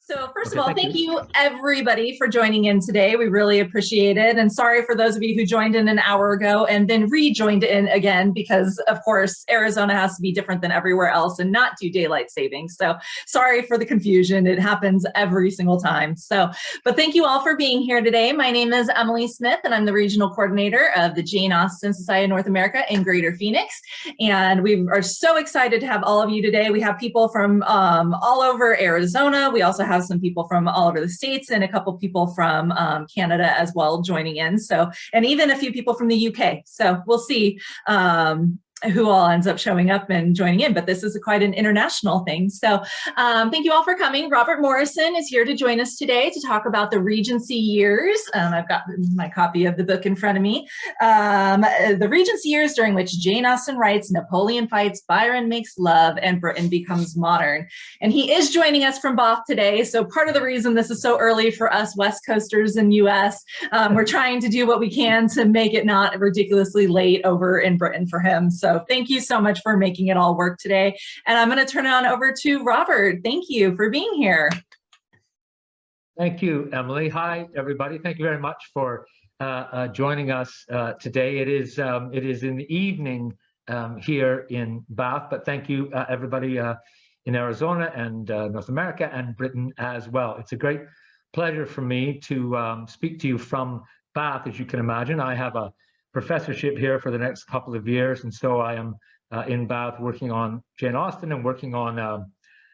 So first of Okay, all, thank thank you. you everybody for joining in today. We really appreciate it. And sorry for those of you who joined in an hour ago and then rejoined in again, because of course, Arizona has to be different than everywhere else and not do daylight savings. So sorry for the confusion. It happens every single time. But thank you all for being here today. My name is Emily Smith, and I'm the regional coordinator of the Jane Austen Society of North America in Greater Phoenix. And we are so excited to have all of you today. We have people from all over Arizona. We also have some people from all over the States and a couple people from Canada as well joining in. And even a few people from the UK. So we'll see who all ends up showing up and joining in, but this is quite an international thing. So thank you all for coming. Robert Morrison is here to join us today to talk about the Regency Years. I've got my copy of the book in front of me. The Regency Years during which Jane Austen writes, Napoleon fights, Byron makes love, and Britain becomes modern. And he is joining us from Bath today. So part of the reason this is so early for us West Coasters in US, we're trying to do what we can to make it not ridiculously late over in Britain for him. So thank you so much for making it all work today. And I'm going to turn it on over to Robert. Thank you for being here. Thank you, Emily. Hi, everybody. Thank you very much for joining us today. It is in the evening here in Bath, but thank you, everybody in Arizona and North America and Britain as well. It's a great pleasure for me to speak to you from Bath. As you can imagine, I have a professorship here for the next couple of years, and so I am in Bath working on Jane Austen and working on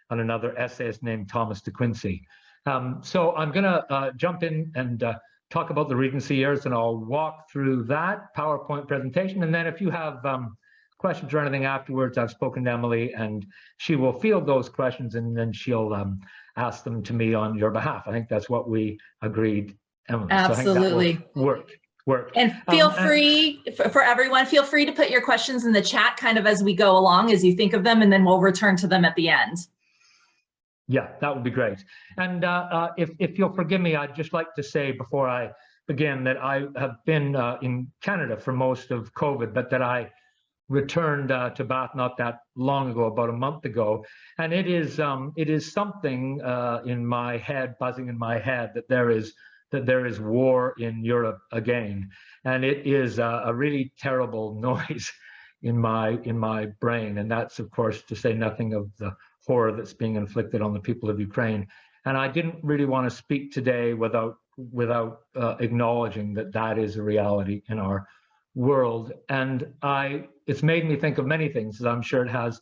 another essayist named Thomas de Quincey. So I'm going to jump in and talk about the Regency Years, and I'll walk through that PowerPoint presentation, and then if you have questions or anything afterwards, I've spoken to Emily, and she will field those questions, and then she'll ask them to me on your behalf. I think that's what we agreed, Emily. Absolutely. So I think that will work. And feel free, for everyone, feel free to put your questions in the chat kind of as we go along, as you think of them, and then we'll return to them at the end. Yeah, that would be great. And if you'll forgive me, I'd just like to say before I begin that I have been in Canada for most of COVID, but that I returned to Bath not that long ago, about a month ago. And it is something in my head, buzzing in my head, that there is war in Europe again, and it is a really terrible noise in my brain, and that's of course to say nothing of the horror that's being inflicted on the people of Ukraine. And I didn't really want to speak today without acknowledging that is a reality in our world. And it's made me think of many things, as I'm sure it has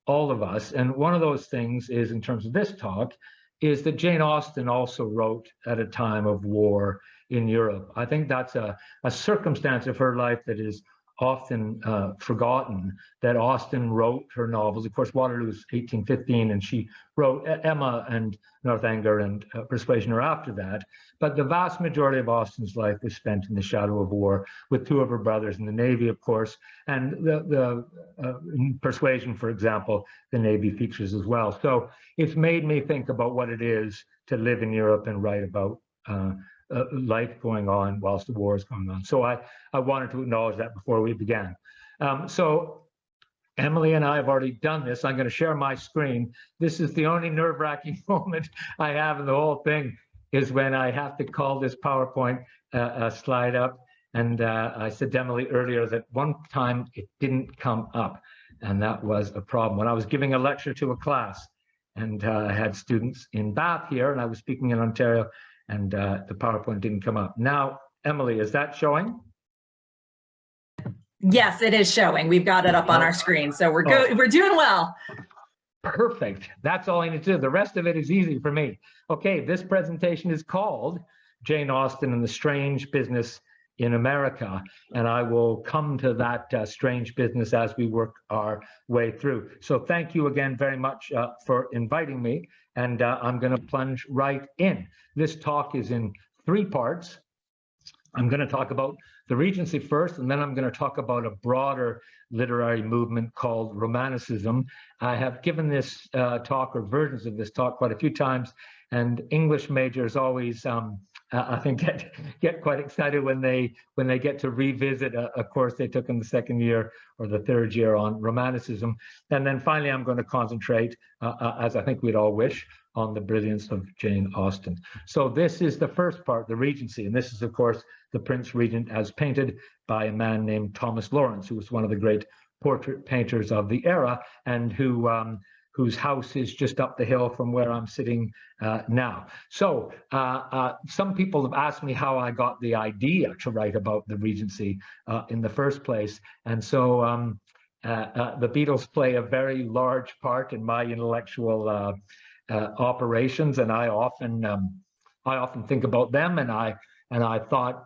all of us. And one of those things is, in terms of this talk, is that Jane Austen also wrote at a time of war in Europe. I think that's a circumstance of her life that is often forgotten, that Austen wrote her novels. Of course, Waterloo's 1815, and she wrote Emma and Northanger and Persuasion are after that. But the vast majority of Austen's life was spent in the shadow of war, with two of her brothers in the Navy, of course, and in Persuasion, for example, the Navy features as well. So it's made me think about what it is to live in Europe and write about life going on whilst the war is going on. So I wanted to acknowledge that before we began. So Emily and I have already done this. I'm going to share my screen. This is the only nerve-wracking moment I have in the whole thing, is when I have to call this PowerPoint slide up. And I said to Emily earlier that one time it didn't come up, and that was a problem. When I was giving a lecture to a class, and I had students in Bath here, and I was speaking in Ontario, and the PowerPoint didn't come up. Now, Emily, is that showing? Yes, it is showing. We've got it up on our screen, so we're good. We're doing well. Perfect. That's all I need to do. The rest of it is easy for me. Okay, this presentation is called Jane Austen and the Strange Business in America, and I will come to that strange business as we work our way through. So thank you again very much for inviting me, and I'm going to plunge right in. This talk is in 3 parts. I'm going to talk about the Regency first, and then I'm going to talk about a broader literary movement called Romanticism. I have given this talk, or versions of this talk, quite a few times, and English majors always, I think, get quite excited when they get to revisit a course they took in the 2nd year or the 3rd year on Romanticism. And then finally, I'm going to concentrate, as I think we'd all wish, on the brilliance of Jane Austen. So this is the first part, the Regency, and this is, of course, the Prince Regent as painted by a man named Thomas Lawrence, who was one of the great portrait painters of the era, and whose house is just up the hill from where I'm sitting now. So some people have asked me how I got the idea to write about the Regency in the first place. And so the Beatles play a very large part in my intellectual operations, and I often think about them, and I thought,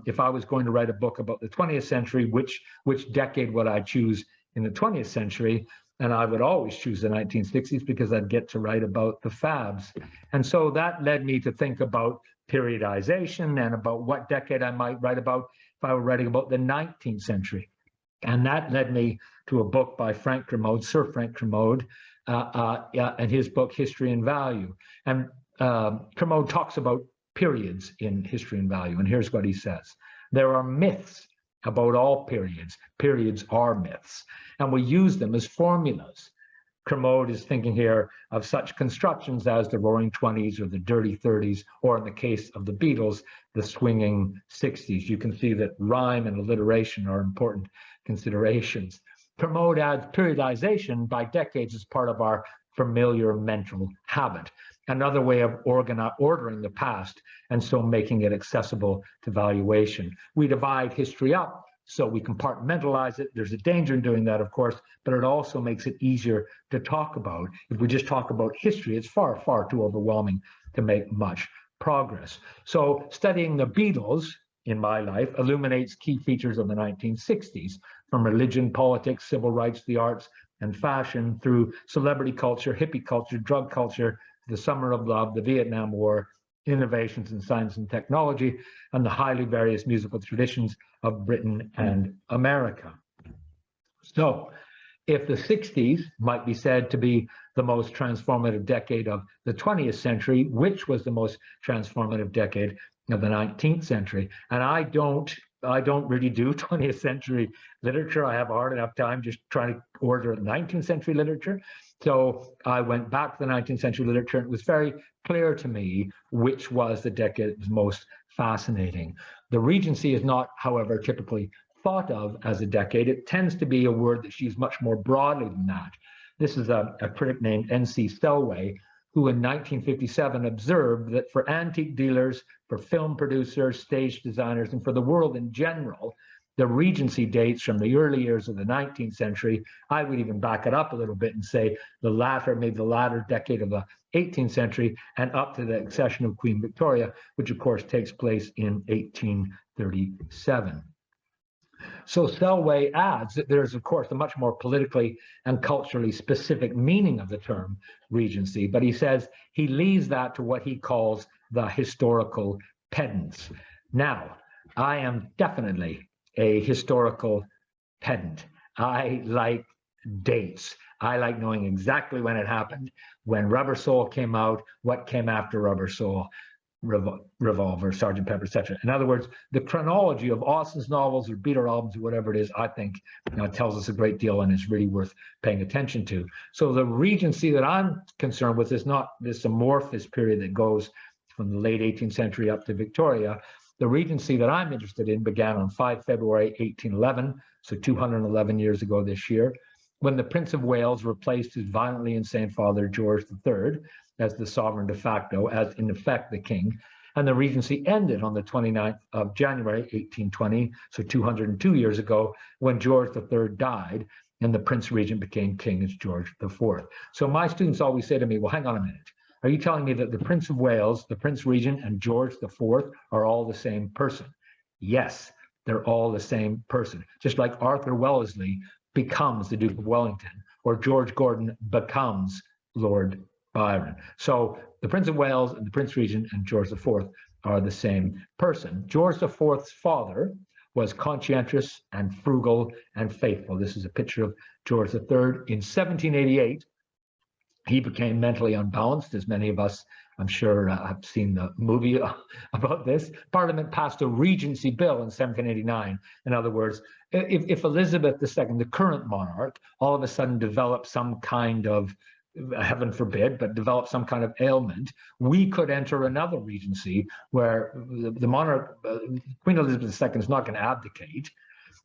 if I was going to write a book about the 20th century, which decade would I choose in the 20th century? And I would always choose the 1960s because I'd get to write about the Fabs. And so that led me to think about periodization and about what decade I might write about if I were writing about the 19th century. And that led me to a book by Frank Kermode, Sir Frank Kermode, and his book, History and Value. And Kermode talks about periods in History and Value. And here's what he says. There are myths about all periods. Periods are myths, and we use them as formulas. Kermode is thinking here of such constructions as the Roaring Twenties or the Dirty Thirties, or in the case of the Beatles, the Swinging 60s. You can see that rhyme and alliteration are important considerations. Kermode adds periodization by decades as part of our familiar mental habit, another way of ordering the past, and so making it accessible to valuation. We divide history up so we compartmentalize it. There's a danger in doing that, of course, but it also makes it easier to talk about. If we just talk about history, it's far, far too overwhelming to make much progress. So studying the Beatles in my life illuminates key features of the 1960s, from religion, politics, civil rights, the arts, and fashion, through celebrity culture, hippie culture, drug culture, the Summer of Love, the Vietnam War, innovations in science and technology, and the highly various musical traditions of Britain and America. So if the 60s might be said to be the most transformative decade of the 20th century, which was the most transformative decade of the 19th century? And I don't really do 20th century literature. I have a hard enough time just trying to order 19th century literature. So I went back to the 19th century literature, and it was very clear to me which was the decade that was most fascinating. The Regency is not, however, typically thought of as a decade. It tends to be a word that's used much more broadly than that. This is a critic named N.C. Selway, who in 1957 observed that for antique dealers, for film producers, stage designers, and for the world in general, the Regency dates from the early years of the 19th century. I would even back it up a little bit and say maybe the latter decade of the 18th century, and up to the accession of Queen Victoria, which of course takes place in 1837. So Selway adds that there's, of course, a much more politically and culturally specific meaning of the term Regency, but he says he leaves that to what he calls the historical pedants. Now, I am definitely a historical pedant. I like dates. I like knowing exactly when it happened, when Rubber Soul came out, what came after Rubber Soul, Revolver, Sgt. Pepper, etc. In other words, the chronology of Austen's novels or Beatle albums or whatever it is, I think tells us a great deal and is really worth paying attention to. So the Regency that I'm concerned with is not this amorphous period that goes from the late 18th century up to Victoria. The Regency that I'm interested in began on 5 February 1811, so 211 years ago this year, when the Prince of Wales replaced his violently insane father, George III, as the sovereign de facto, as in effect the king. And the Regency ended on the 29th of January 1820, so 202 years ago, when George III died, and the Prince Regent became king as George IV. So my students always say to me, well, hang on a minute. Are you telling me that the Prince of Wales, the Prince Regent, and George IV are all the same person? Yes, they're all the same person. Just like Arthur Wellesley becomes the Duke of Wellington, or George Gordon becomes Lord Byron. So the Prince of Wales and the Prince Regent and George IV are the same person. George IV's father was conscientious and frugal and faithful. This is a picture of George III. In 1788, he became mentally unbalanced, as many of us, I'm sure, have seen the movie about this. Parliament passed a Regency Bill in 1789. In other words, if Elizabeth II, the current monarch, all of a sudden developed some kind of heaven forbid, but developed some kind of ailment, we could enter another regency where the monarch, Queen Elizabeth II, is not going to abdicate.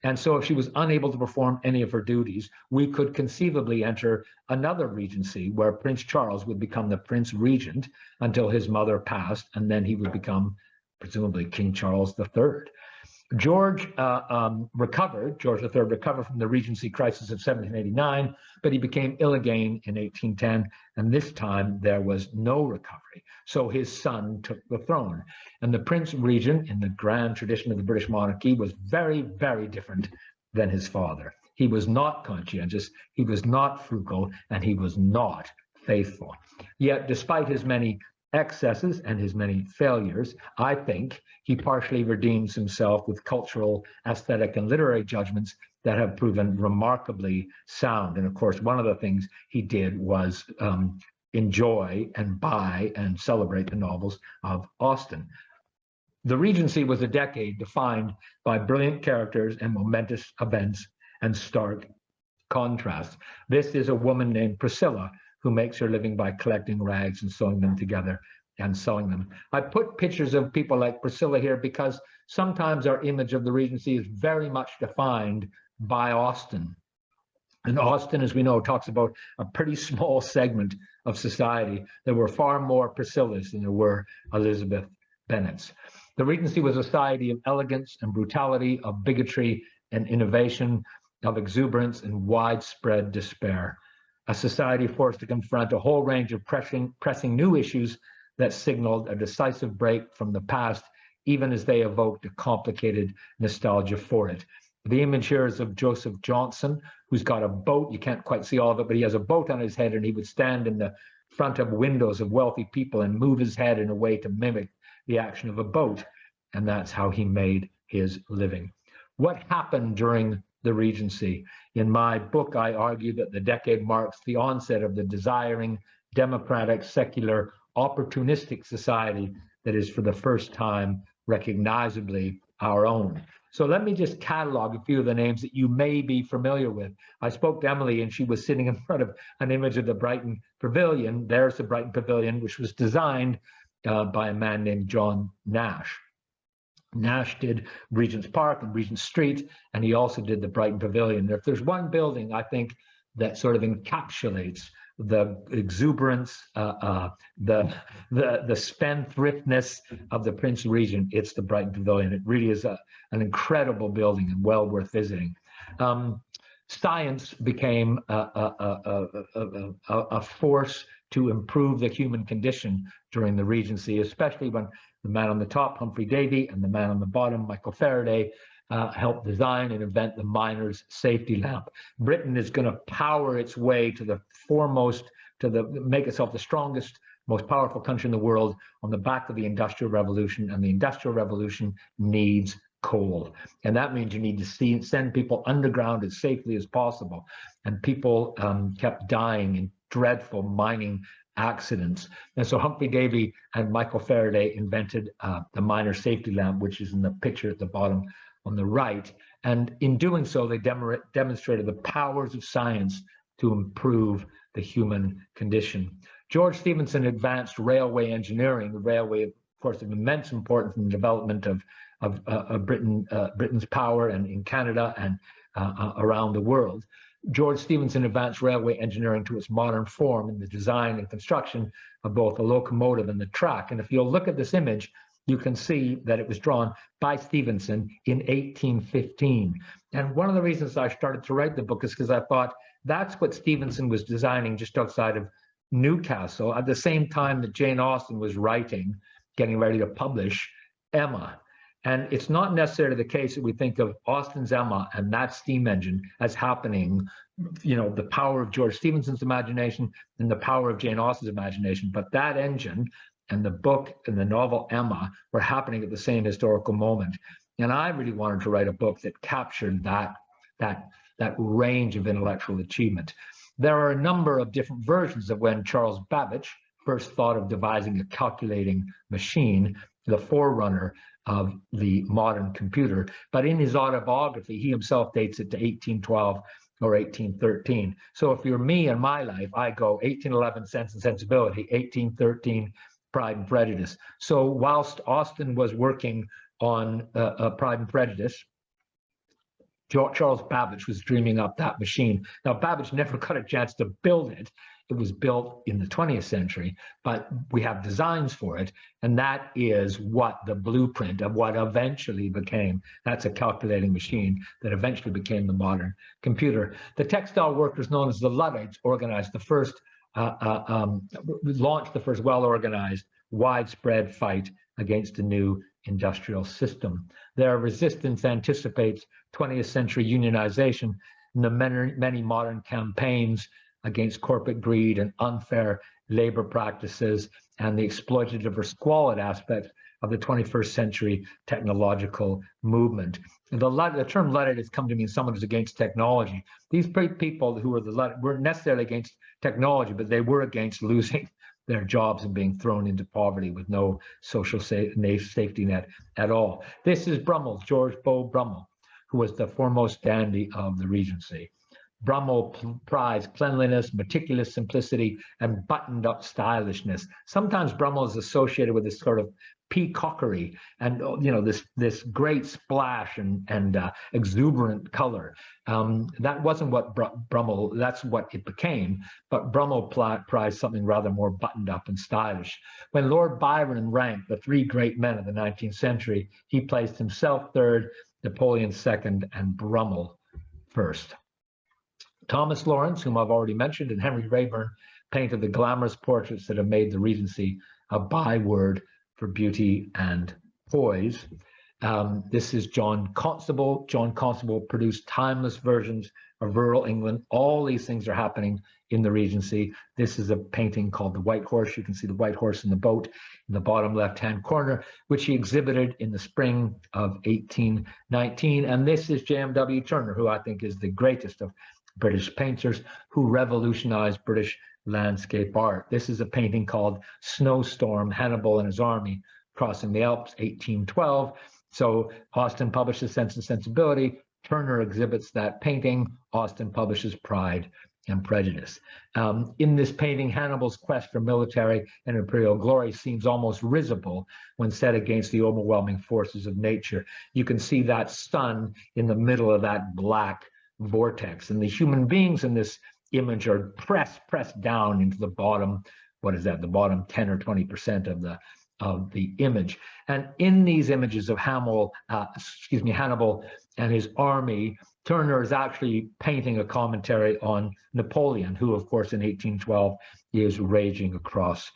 And so if she was unable to perform any of her duties, we could conceivably enter another regency where Prince Charles would become the Prince Regent until his mother passed, and then he would become presumably King Charles III. George III recovered from the Regency crisis of 1789, but he became ill again in 1810, and this time there was no recovery. So his son took the throne. And the Prince Regent, in the grand tradition of the British monarchy, was very, very different than his father. He was not conscientious, he was not frugal, and he was not faithful. Yet, despite his many excesses and his many failures, I think he partially redeems himself with cultural, aesthetic, and literary judgments that have proven remarkably sound. And of course, one of the things he did was enjoy and buy and celebrate the novels of Austen. The Regency was a decade defined by brilliant characters and momentous events and stark contrasts. This is a woman named Priscilla who makes her living by collecting rags and sewing them together and selling them. I put pictures of people like Priscilla here because sometimes our image of the Regency is very much defined by Austen. And Austen, as we know, talks about a pretty small segment of society. There were far more Priscillas than there were Elizabeth Bennets. The Regency was a society of elegance and brutality, of bigotry and innovation, of exuberance and widespread despair. A society forced to confront a whole range of pressing new issues that signaled a decisive break from the past, even as they evoked a complicated nostalgia for it. The image here is of Joseph Johnson, who's got a boat. You can't quite see all of it, but he has a boat on his head, and he would stand in the front of windows of wealthy people and move his head in a way to mimic the action of a boat. And that's how he made his living. What happened during the Regency? In my book, I argue that the decade marks the onset of the desiring, democratic, secular, opportunistic society that is for the first time recognizably our own. So let me just catalog a few of the names that you may be familiar with. I spoke to Emily, and she was sitting in front of an image of the Brighton Pavilion. There's the Brighton Pavilion, which was designed by a man named John Nash. Nash did Regent's Park and Regent Street, and he also did the Brighton Pavilion. If there's one building, I think, that sort of encapsulates the exuberance, the spendthriftness of the Prince Regent, it's the Brighton Pavilion. It really is an incredible building and well worth visiting. Science became a force to improve the human condition during the Regency, especially when the man on the top, Humphrey Davy, and the man on the bottom, Michael Faraday, helped design and invent the miner's safety lamp. Britain is going to power its way to the foremost, make itself the strongest, most powerful country in the world on the back of the Industrial Revolution, and the Industrial Revolution needs coal. And that means you need to send people underground as safely as possible. And people kept dying in dreadful mining accidents. And so Humphrey Davy and Michael Faraday invented the miner's safety lamp, which is in the picture at the bottom on the right. And in doing so, they demonstrated the powers of science to improve the human condition. George Stephenson advanced railway engineering. The railway, of course, of immense importance in the development of Britain's power and in Canada and around the world. George Stephenson advanced railway engineering to its modern form in the design and construction of both the locomotive and the track. And if you'll look at this image, you can see that it was drawn by Stephenson in 1815. And one of the reasons I started to write the book is because I thought that's what Stephenson was designing just outside of Newcastle at the same time that Jane Austen was writing, getting ready to publish Emma. And it's not necessarily the case that we think of Austen's Emma and that steam engine as happening, the power of George Stephenson's imagination and the power of Jane Austen's imagination, but that engine and the book and the novel Emma were happening at the same historical moment. And I really wanted to write a book that captured that range of intellectual achievement. There are a number of different versions of when Charles Babbage first thought of devising a calculating machine, the forerunner of the modern computer. But in his autobiography, he himself dates it to 1812 or 1813. So if you're me in my life, I go 1811 Sense and Sensibility, 1813 Pride and Prejudice. So whilst Austen was working on Pride and Prejudice, Charles Babbage was dreaming up that machine. Now, Babbage never got a chance to build it. It was built in the 20th century, but we have designs for it. And that is what the blueprint of what eventually became, that's a calculating machine that eventually became the modern computer. The textile workers known as the Luddites organized the first, launched the first well-organized, widespread fight against a new industrial system. Their resistance anticipates 20th century unionization and the many modern campaigns against corporate greed and unfair labor practices and the exploitative or squalid aspects of the 21st century technological movement. The term Luddite has come to mean someone who's against technology. These people who were the Luddite weren't necessarily against technology, but they were against losing their jobs and being thrown into poverty with no social safety net at all. This is Brummel, George Beau Brummel, who was the foremost dandy of the Regency. Brummel prized cleanliness, meticulous simplicity, and buttoned-up stylishness. Sometimes Brummel is associated with this sort of peacockery and this great splash and exuberant color. That wasn't what Brummel, that's what it became, but Brummel prized something rather more buttoned up and stylish. When Lord Byron ranked the three great men of the 19th century, he placed himself third, Napoleon second, and Brummel first. Thomas Lawrence, whom I've already mentioned, and Henry Raeburn painted the glamorous portraits that have made the Regency a byword for beauty and poise. This is John Constable. John Constable produced timeless versions of rural England. All these things are happening in the Regency. This is a painting called The White Horse. You can see the white horse in the boat in the bottom left-hand corner, which he exhibited in the spring of 1819. And this is J.M.W. Turner, who I think is the greatest of British painters, who revolutionized British landscape art. This is a painting called Snowstorm, Hannibal and His Army Crossing the Alps, 1812. So Austen publishes Sense and Sensibility. Turner exhibits that painting. Austen publishes Pride and Prejudice. In this painting, Hannibal's quest for military and imperial glory seems almost risible when set against the overwhelming forces of nature. You can see that sun in the middle of that black vortex, and the human beings in this image are pressed down into the bottom, what is that, the bottom 10 or 20% of the image. And in these images of Hannibal and his army, Turner is actually painting a commentary on Napoleon, who of course in 1812 is raging across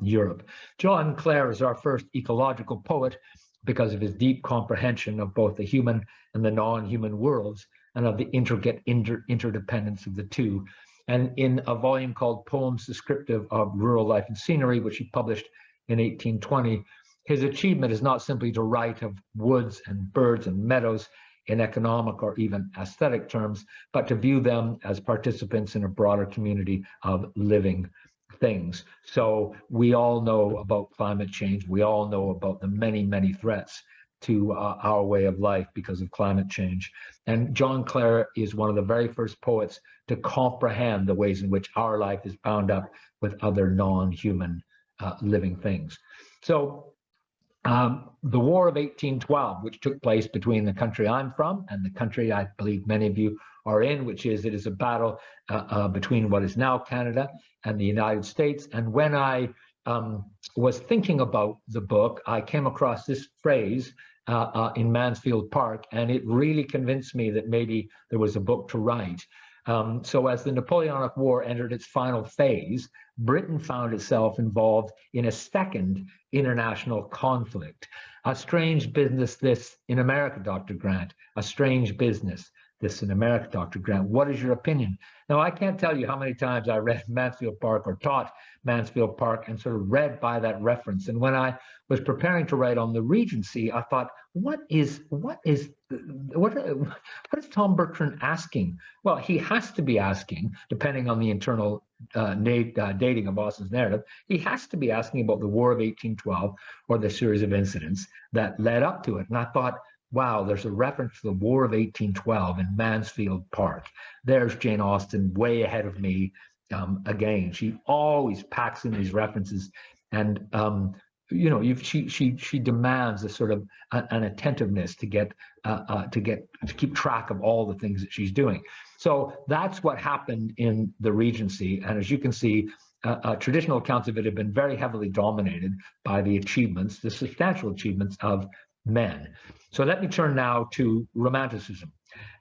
Europe. John Clare is our first ecological poet because of his deep comprehension of both the human and the non-human worlds, and of the intricate interdependence of the two. And in a volume called Poems Descriptive of Rural Life and Scenery, which he published in 1820, his achievement is not simply to write of woods and birds and meadows in economic or even aesthetic terms, but to view them as participants in a broader community of living things. So we all know about climate change. We all know about the many, many threats to our way of life because of climate change. And John Clare is one of the very first poets to comprehend the ways in which our life is bound up with other non-human living things. So the War of 1812, which took place between the country I'm from and the country I believe many of you are in, which is, it is a battle between what is now Canada and the United States. And when I was thinking about the book, I came across this phrase in Mansfield Park, and it really convinced me that maybe there was a book to write. So as the Napoleonic War entered its final phase, Britain found itself involved in a second international conflict. A strange business this in America, Dr. Grant. A strange business this in America, Dr. Grant. What is your opinion? Now, I can't tell you how many times I read Mansfield Park or taught Mansfield Park and sort of read by that reference. And when I was preparing to write on the Regency, I thought, what is Tom Bertrand asking? Well, he has to be asking, depending on the internal dating of Austen's narrative, he has to be asking about the War of 1812 or the series of incidents that led up to it. And I thought, wow, there's a reference to the War of 1812 in Mansfield Park. There's Jane Austen way ahead of me. Again, she always packs in these references, and you know, she demands a sort of an attentiveness to keep track of all the things that she's doing. So that's what happened in the Regency, and as you can see, traditional accounts of it have been very heavily dominated by the achievements, the substantial achievements of men. So let me turn now to Romanticism.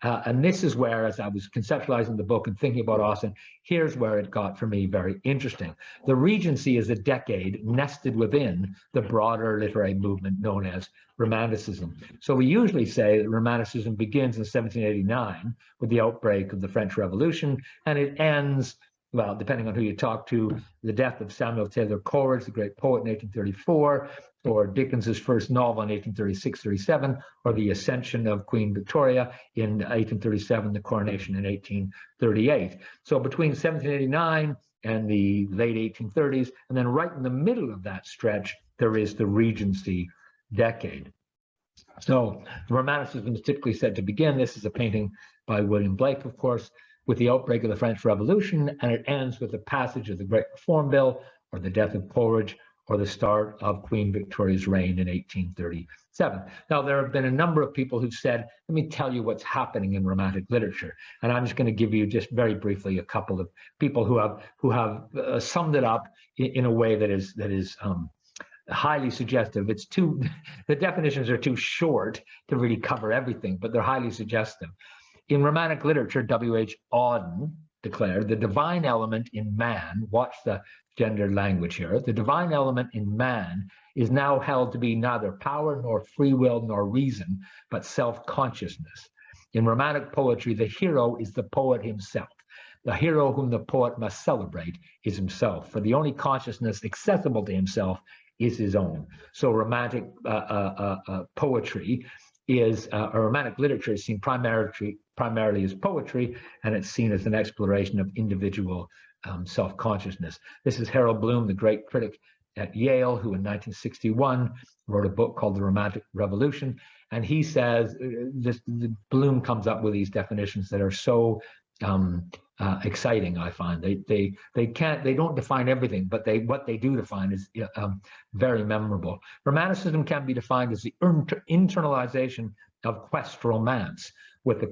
And this is where, as I was conceptualizing the book and thinking about Austen, here's where it got for me very interesting. The Regency is a decade nested within the broader literary movement known as Romanticism. So we usually say that Romanticism begins in 1789 with the outbreak of the French Revolution, and it ends, well, depending on who you talk to, the death of Samuel Taylor Coleridge, the great poet, in 1834, or Dickens's first novel in 1836-37, or the ascension of Queen Victoria in 1837, the coronation in 1838. So between 1789 and the late 1830s, and then right in the middle of that stretch, there is the Regency Decade. So Romanticism is typically said to begin, this is a painting by William Blake, of course, with the outbreak of the French Revolution, and it ends with the passage of the Great Reform Bill, or the death of Coleridge, or the start of Queen Victoria's reign in 1837. Now, there have been a number of people who've said, let me tell you what's happening in Romantic literature. And I'm just going to give you just very briefly a couple of people who have summed it up in a way that is highly suggestive. The definitions are too short to really cover everything, but they're highly suggestive. In Romantic literature, W.H. Auden declared, the divine element in man, watch the gendered language here, the divine element in man is now held to be neither power nor free will nor reason, but self-consciousness. In Romantic poetry, the hero is the poet himself. The hero whom the poet must celebrate is himself, for the only consciousness accessible to himself is his own. So Romantic poetry is, or Romantic literature is seen primarily as poetry, and it's seen as an exploration of individual self-consciousness. This is Harold Bloom, the great critic at Yale, who in 1961 wrote a book called The Romantic Revolution, and he says, Bloom comes up with these definitions that are so exciting. I find they don't define everything, but what they do define is very memorable. Romanticism can be defined as the internalization of quest romance, with the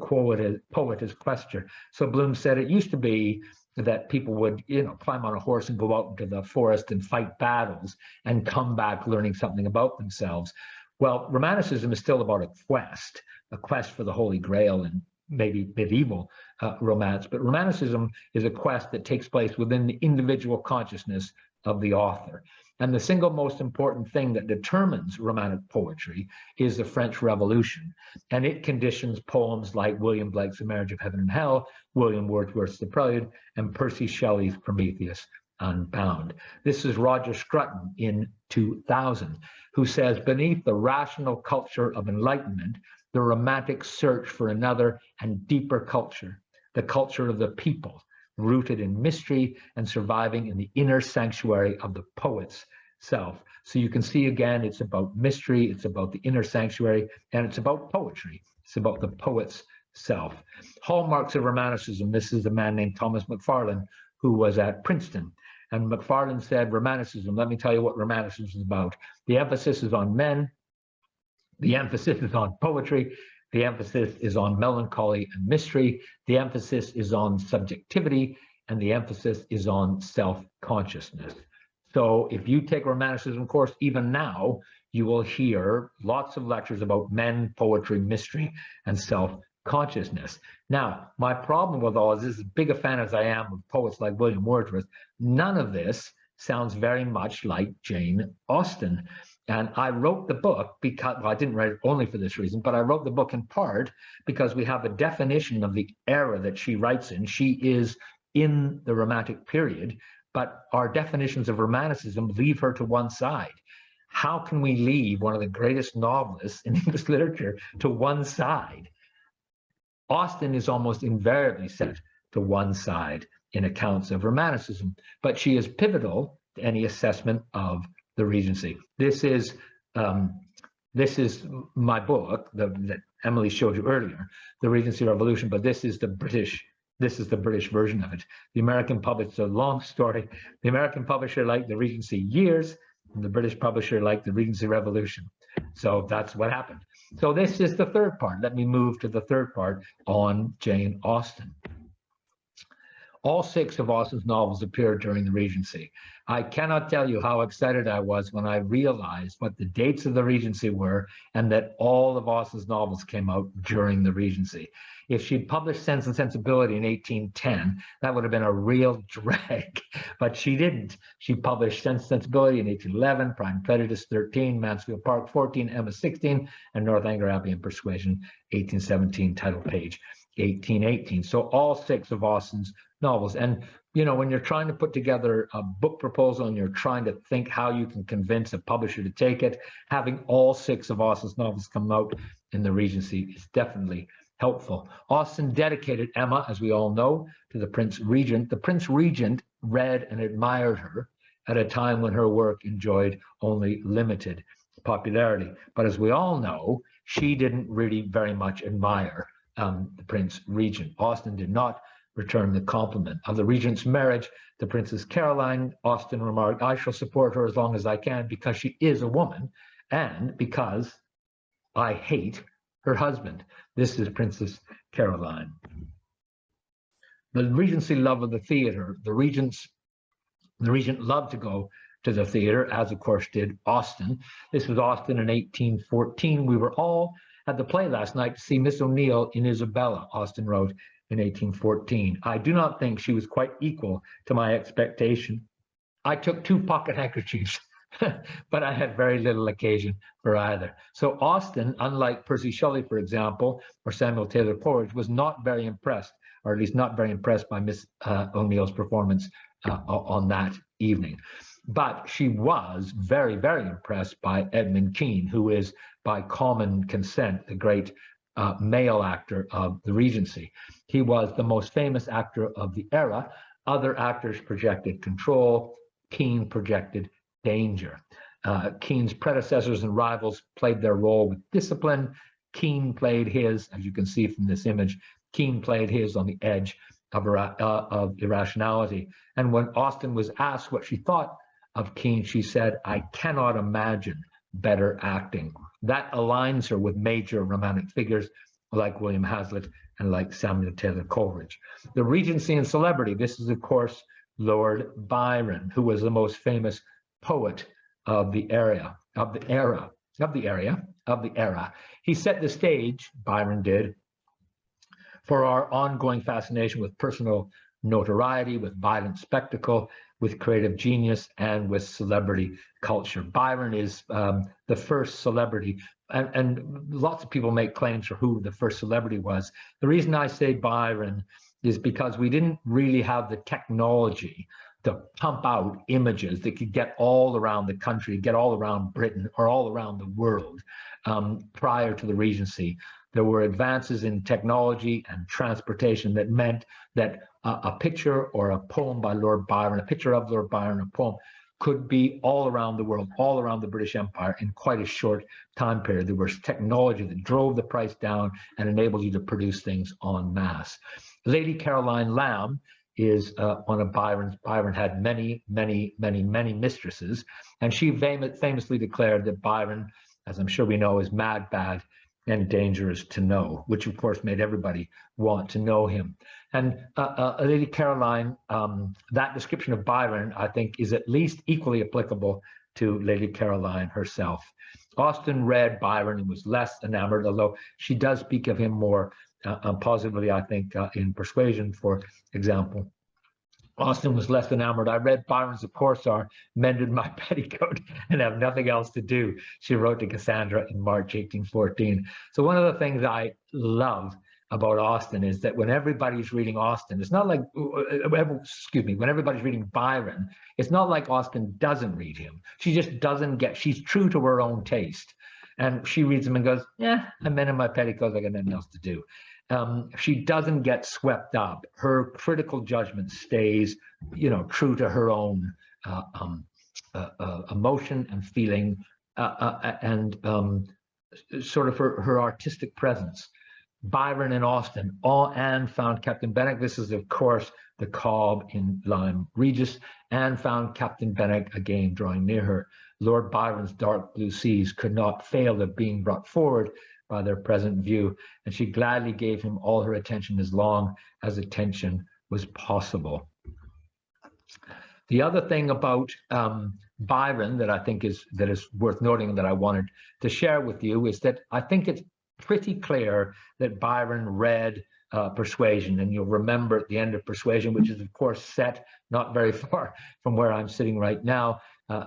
poet as quester. So Bloom said it used to be that people would, climb on a horse and go out into the forest and fight battles and come back learning something about themselves. Well, Romanticism is still about a quest for the Holy Grail and maybe medieval romance, but Romanticism is a quest that takes place within the individual consciousness of the author. And the single most important thing that determines Romantic poetry is the French Revolution. And it conditions poems like William Blake's The Marriage of Heaven and Hell, William Wordsworth's The Prelude, and Percy Shelley's Prometheus Unbound. This is Roger Scruton in 2000, who says, beneath the rational culture of enlightenment, the Romantic search for another and deeper culture, the culture of the people, rooted in mystery and surviving in the inner sanctuary of the poet's self. So you can see again, it's about mystery, it's about the inner sanctuary, and it's about poetry. It's about the poet's self. Hallmarks of Romanticism. This is a man named Thomas McFarlane, who was at Princeton. And McFarlane said, Romanticism, let me tell you what Romanticism is about. The emphasis is on men. The emphasis is on poetry. The emphasis is on melancholy and mystery. The emphasis is on subjectivity, and the emphasis is on self-consciousness. So if you take a Romanticism course, even now, you will hear lots of lectures about men, poetry, mystery, and self-consciousness. Now, my problem with all this, as big a fan as I am of poets like William Wordsworth, none of this sounds very much like Jane Austen. And I wrote the book because, well, I didn't write it only for this reason, but I wrote the book in part because we have a definition of the era that she writes in. She is in the Romantic period, but our definitions of Romanticism leave her to one side. How can we leave one of the greatest novelists in English literature to one side? Austen is almost invariably set to one side in accounts of Romanticism, but she is pivotal to any assessment of the Regency. This is this is my book that Emily showed you earlier, The Regency Revolution, but this is the British version of it. The American publisher, a long story. The American publisher liked the Regency Years, and the British publisher liked the Regency Revolution. So that's what happened. So this is the third part. Let me move to the third part on Jane Austen. All 6 of Austen's novels appeared during the Regency. I cannot tell you how excited I was when I realized what the dates of the Regency were and that all of Austen's novels came out during the Regency. If she'd published Sense and Sensibility in 1810, that would have been a real drag, but she didn't. She published Sense and Sensibility in 1811, Pride and Prejudice 13, Mansfield Park 14, Emma 16, and Northanger Abbey and Persuasion 1817, Title Page 1818. So all 6 of Austen's novels. And you know, when you're trying to put together a book proposal and you're trying to think how you can convince a publisher to take it, having all 6 of Austen's novels come out in the Regency is definitely helpful. Austen dedicated Emma, as we all know, to the Prince Regent. The Prince Regent read and admired her at a time when her work enjoyed only limited popularity. But as we all know, she didn't really very much admire the Prince Regent. Austen did not return the compliment. Of the Regent's marriage to Princess Caroline, Austen remarked, "I shall support her as long as I can because she is a woman and because I hate her husband." This is Princess Caroline. The Regency love of the theater. The Regent loved to go to the theater, as of course did Austen. This was Austen in 1814. "We were all at the play last night to see Miss O'Neill in Isabella," Austen wrote in 1814. "I do not think she was quite equal to my expectation. I took 2 pocket handkerchiefs, but I had very little occasion for either." So Austen, unlike Percy Shelley, for example, or Samuel Taylor Coleridge, was not very impressed, or at least not very impressed by Miss O'Neill's performance on that evening. But she was very, very impressed by Edmund Kean, who is, by common consent, the great male actor of the Regency. He was the most famous actor of the era. Other actors projected control. Kean projected danger. Kean's predecessors and rivals played their role with discipline. Kean played his, as you can see from this image, Kean played his on the edge of irrationality. And when Austen was asked what she thought of Kean, she said, "I cannot imagine better acting." That aligns her with major Romantic figures like William Hazlitt and like Samuel Taylor Coleridge. The Regency and celebrity. This is, of course, Lord Byron, who was the most famous poet of the era. He set the stage, Byron did, for our ongoing fascination with personal notoriety, with violent spectacle, with creative genius, and with celebrity culture. Byron is the first celebrity, and lots of people make claims for who the first celebrity was. The reason I say Byron is because we didn't really have the technology to pump out images that could get all around the country, get all around Britain, or all around the world prior to the Regency. There were advances in technology and transportation that meant that a picture or a poem by Lord Byron, a picture of Lord Byron, a poem, could be all around the world, all around the British Empire in quite a short time period. There was technology that drove the price down and enabled you to produce things en masse. Lady Caroline Lamb is one of Byron's. Byron had many, many, many, many mistresses, and she famously declared that Byron, as I'm sure we know, is mad, bad, and dangerous to know, which of course made everybody want to know him. And Lady Caroline, that description of Byron, I think, is at least equally applicable to Lady Caroline herself. Austen read Byron and was less enamored, although she does speak of him more positively, I think, in Persuasion, for example. Austen was less enamored. I read Byron's The Corsair, mended my petticoat, and have nothing else to do, she wrote to Cassandra in March 1814. So one of the things I love about Austen is that when everybody's reading Austen, it's not like, when everybody's reading Byron, it's not like Austen doesn't read him. She just doesn't get, she's true to her own taste. And she reads him and goes, yeah, I'm mending my petticoats, I got nothing else to do. She doesn't get swept up. Her critical judgment stays, true to her own emotion and feeling, and sort of her artistic presence. Byron and Austen, Anne found Captain Benwick. This is, of course, the Cobb in Lyme Regis. Anne found Captain Benwick again drawing near her. Lord Byron's dark blue seas could not fail of being brought forward by their present view, and she gladly gave him all her attention as long as attention was possible. The other thing about Byron that I think is worth noting and that I wanted to share with you is that I think it's pretty clear that Byron read Persuasion, and you'll remember at the end of Persuasion, which is of course set not very far from where I'm sitting right now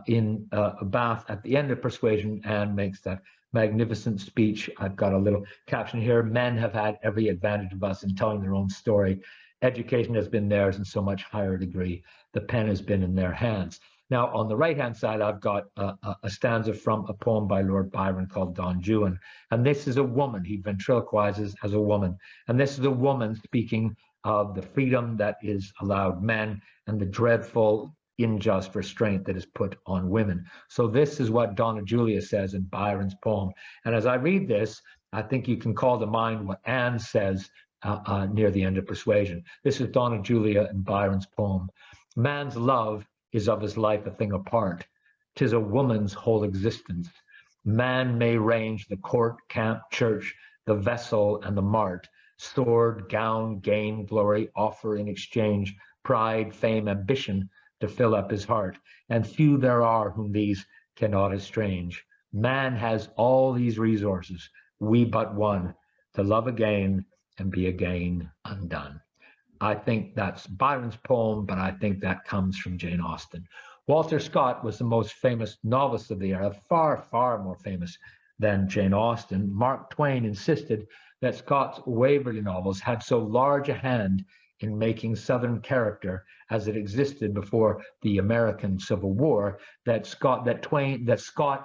in Bath. At the end of Persuasion, Anne makes that magnificent speech. I've got a little caption here: men have had every advantage of us in telling their own story. Education has been theirs in so much higher degree. The pen has been in their hands. Now, on the right-hand side, I've got a stanza from a poem by Lord Byron called Don Juan. And this is a woman. He ventriloquizes as a woman. And this is a woman speaking of the freedom that is allowed men and the dreadful, unjust restraint that is put on women. So this is what Donna Julia says in Byron's poem. And as I read this, I think you can call to mind what Anne says near the end of Persuasion. This is Donna Julia in Byron's poem. Man's love is of his life a thing apart. 'Tis a woman's whole existence. Man may range the court, camp, church, the vessel, and the mart. Sword, gown, gain, glory, offer in exchange pride, fame, ambition to fill up his heart. And few there are whom these cannot estrange. Man has all these resources, we but one, to love again and be again undone. I think that's Byron's poem, but I think that comes from Jane Austen. Walter Scott was the most famous novelist of the era, far, far more famous than Jane Austen. Mark Twain insisted that Scott's Waverley novels had so large a hand in making Southern character as it existed before the American Civil War, that Scott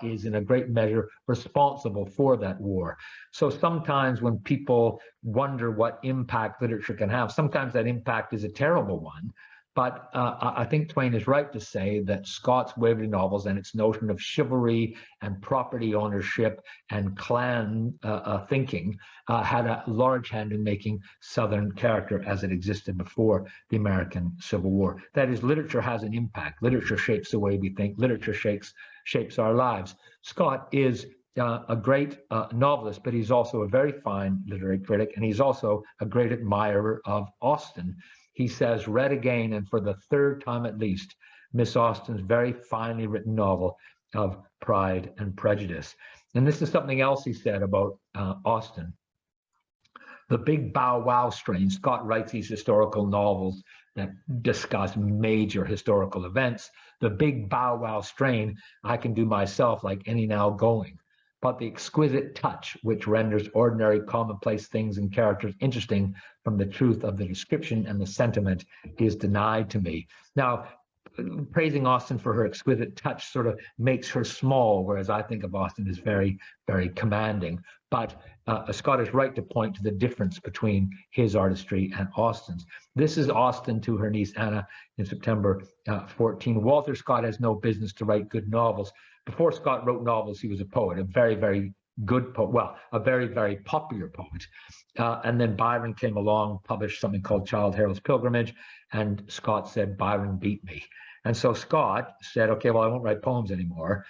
is in a great measure responsible for that war. So sometimes when people wonder what impact literature can have, sometimes that impact is a terrible one. But I think Twain is right to say that Scott's Waverley novels and its notion of chivalry and property ownership and clan thinking had a large hand in making Southern character as it existed before the American Civil War. That is, literature has an impact. Literature shapes the way we think. Literature shapes our lives. Scott is a great novelist, but he's also a very fine literary critic, and he's also a great admirer of Austen. He says, read again, and for the third time at least, Miss Austen's very finely written novel of Pride and Prejudice. And this is something else he said about Austen. The big bow wow strain. Scott writes these historical novels that discuss major historical events. The big bow wow strain I can do myself like any now going. But the exquisite touch which renders ordinary commonplace things and characters interesting from the truth of the description and the sentiment is denied to me. Now, praising Austen for her exquisite touch sort of makes her small, whereas I think of Austen as very, very commanding. But Scott is right to point to the difference between his artistry and Austen's. This is Austen to her niece Anna in September 14. Walter Scott has no business to write good novels. Before Scott wrote novels, he was a poet, a very, very good poet, well, a very, very popular poet. And then Byron came along, published something called Childe Harold's Pilgrimage, and Scott said, Byron beat me. And so Scott said, okay, well, I won't write poems anymore.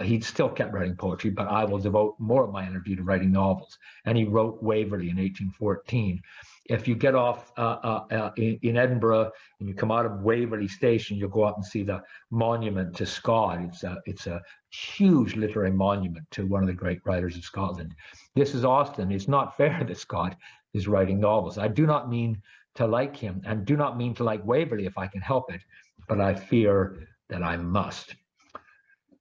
He still kept writing poetry, but I will devote more of my energy to writing novels. And he wrote Waverley in 1814. If you get off in Edinburgh and you come out of Waverley Station, you'll go up and see the monument to Scott. It's a huge literary monument to one of the great writers of Scotland. This is Austen. It's not fair that Scott is writing novels. I do not mean to like him and do not mean to like Waverley if I can help it, but I fear that I must.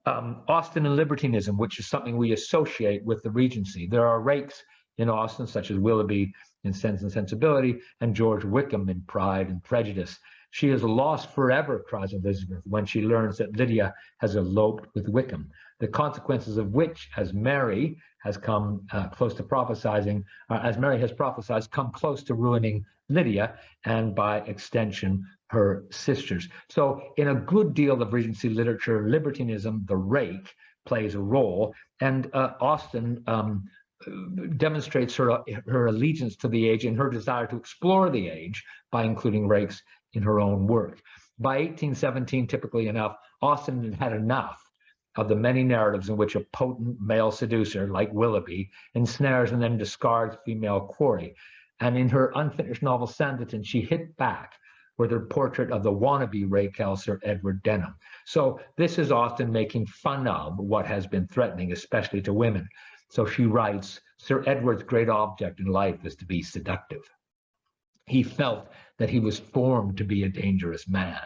Austen and libertinism, which is something we associate with the Regency. There are rakes in Austen, such as Willoughby in Sense and Sensibility, and George Wickham in Pride and Prejudice. She is lost forever, cries Elizabeth, when she learns that Lydia has eloped with Wickham, the consequences of which, as Mary has come close to prophesizing, as Mary has prophesied, come close to ruining Lydia, and by extension, her sisters. So in a good deal of Regency literature, libertinism, the rake, plays a role. And Austen demonstrates her allegiance to the age and her desire to explore the age by including rakes in her own work. By 1817, typically enough, Austen had had enough of the many narratives in which a potent male seducer like Willoughby ensnares and then discards female quarry. And in her unfinished novel Sanditon, she hit back with her portrait of the wannabe Raquel Sir Edward Denham. So this is Austen making fun of what has been threatening, especially to women. So she writes, Sir Edward's great object in life is to be seductive. He felt that he was formed to be a dangerous man.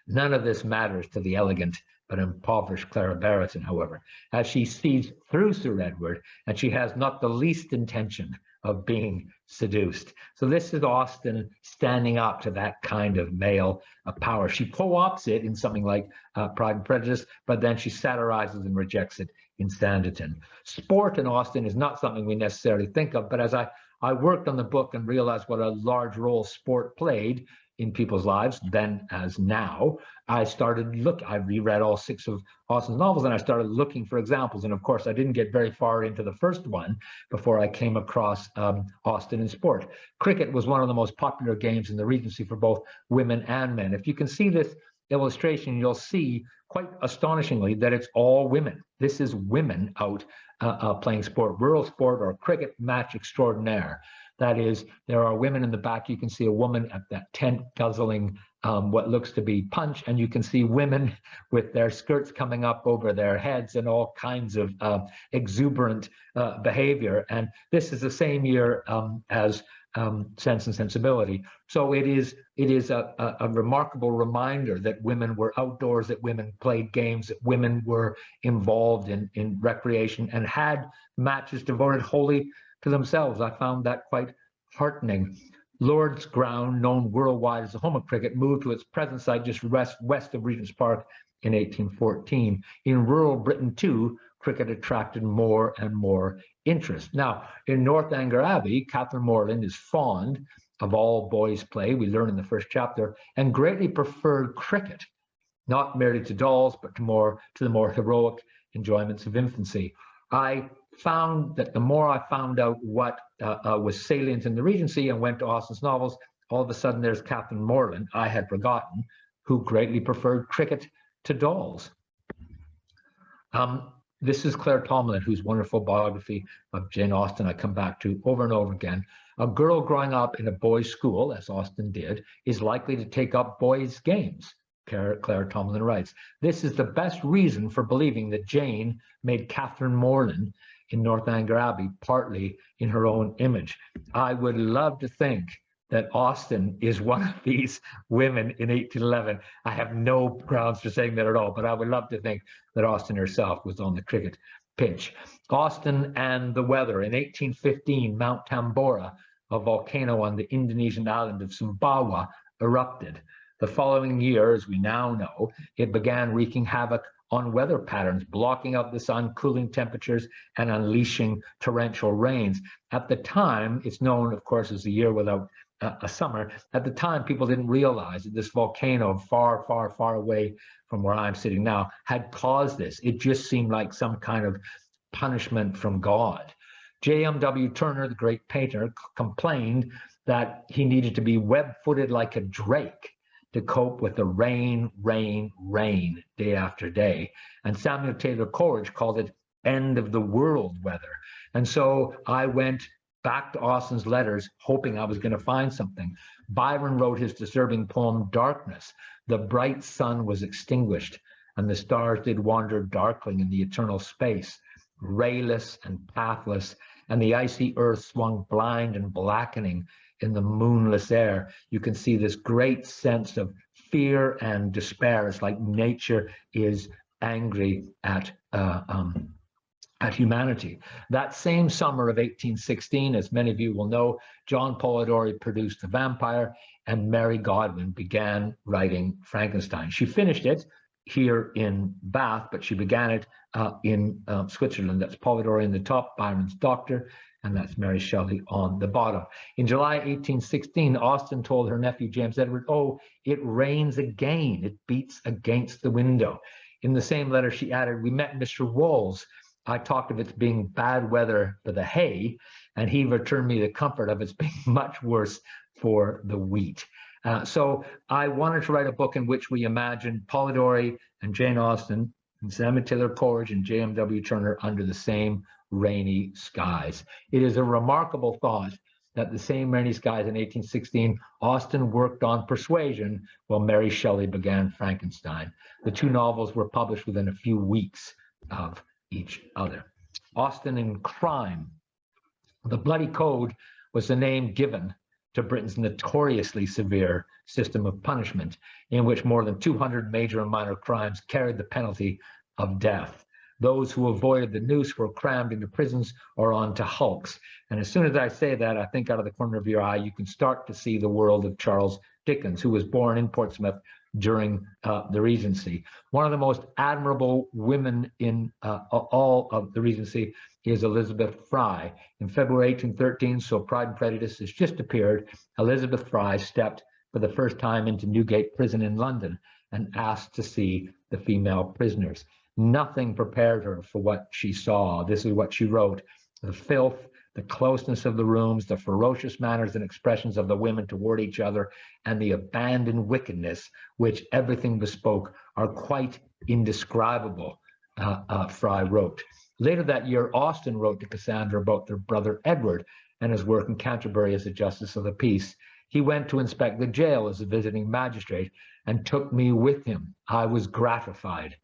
None of this matters to the elegant but impoverished Clara Barrington, however, as she sees through Sir Edward, and she has not the least intention of being seduced. So this is Austen standing up to that kind of male power. She co-opts it in something like Pride and Prejudice, but then she satirizes and rejects it in Sanditon. Sport in Austen is not something we necessarily think of, but as I worked on the book and realized what a large role sport played in people's lives then as now, I reread all 6 of Austen's novels, and I started looking for examples. And of course, I didn't get very far into the first one before I came across Austen in sport. Cricket was one of the most popular games in the Regency for both women and men. If you can see this illustration, you'll see quite astonishingly that it's all women. This is women out playing sport, rural sport or cricket match extraordinaire. That is, there are women in the back. You can see a woman at that tent guzzling what looks to be punch, and you can see women with their skirts coming up over their heads and all kinds of exuberant behavior. And this is the same year as Sense and Sensibility. So it is a remarkable reminder that women were outdoors, that women played games, that women were involved in recreation and had matches devoted wholly to themselves. I found that quite heartening. Lord's Ground, known worldwide as the home of cricket, moved to its present site just west of Regent's Park in 1814. In rural Britain, too, cricket attracted more and more interest. Now, in Northanger Abbey, Catherine Morland is fond of all boys' play, we learn in the first chapter, and greatly preferred cricket, not merely to dolls, but to the more heroic enjoyments of infancy. I found that the more I found out what was salient in the Regency and went to Austen's novels, all of a sudden there's Catherine Morland, I had forgotten, who greatly preferred cricket to dolls. This is Claire Tomlin, whose wonderful biography of Jane Austen I come back to over and over again. A girl growing up in a boys' school, as Austen did, is likely to take up boys' games. Claire Tomlin writes, this is the best reason for believing that Jane made Catherine Morland in Northanger Abbey, partly in her own image. I would love to think that Austen is one of these women in 1811. I have no grounds for saying that at all, but I would love to think that Austen herself was on the cricket pitch. Austen and the weather. In 1815, Mount Tambora, a volcano on the Indonesian island of Sumbawa, erupted. The following year, as we now know, it began wreaking havoc on weather patterns, blocking out the sun, cooling temperatures, and unleashing torrential rains. At the time, it's known, of course, as the year without a summer. At the time, people didn't realize that this volcano far, far, far away from where I'm sitting now had caused this. It just seemed like some kind of punishment from God. J.M.W. Turner, the great painter, complained that he needed to be web-footed like a drake to cope with the rain, rain, rain day after day. And Samuel Taylor Coleridge called it end of the world weather. And so I went back to Austen's letters, hoping I was going to find something. Byron wrote his disturbing poem, Darkness. The bright sun was extinguished, and the stars did wander darkling in the eternal space, rayless and pathless, and the icy earth swung blind and blackening in the moonless air. You can see this great sense of fear and despair. It's like nature is angry at humanity. That same summer of 1816, as many of you will know, John Polidori produced The Vampire, and Mary Godwin began writing Frankenstein. She finished it here in Bath, but she began it in Switzerland. That's Polidori in the top, Byron's Doctor, and that's Mary Shelley on the bottom. In July 1816, Austen told her nephew James Edward, "Oh, it rains again. It beats against the window." In the same letter, she added, "We met Mr. Wolls. I talked of its being bad weather for the hay, and he returned me the comfort of its being much worse for the wheat." So I wanted to write a book in which we imagine Polidori and Jane Austen and Samuel Taylor Coleridge and J.M.W. Turner under the same rainy skies. It is a remarkable thought that the same rainy skies in 1816, Austen worked on Persuasion while Mary Shelley began Frankenstein. The two novels were published within a few weeks of each other. Austen in Crime. The Bloody Code was the name given to Britain's notoriously severe system of punishment, in which more than 200 major and minor crimes carried the penalty of death. Those who avoided the noose were crammed into prisons or onto hulks. And as soon as I say that, I think out of the corner of your eye, you can start to see the world of Charles Dickens, who was born in Portsmouth during the Regency. One of the most admirable women in all of the Regency is Elizabeth Fry. In February 1813, so Pride and Prejudice has just appeared, Elizabeth Fry stepped for the first time into Newgate Prison in London and asked to see the female prisoners. Nothing prepared her for what she saw. This is what she wrote: "The filth, the closeness of the rooms, the ferocious manners and expressions of the women toward each other, and the abandoned wickedness which everything bespoke are quite indescribable," Fry wrote. Later that year, Austen wrote to Cassandra about their brother Edward and his work in Canterbury as a justice of the peace. "He went to inspect the jail as a visiting magistrate and took me with him. I was gratified,"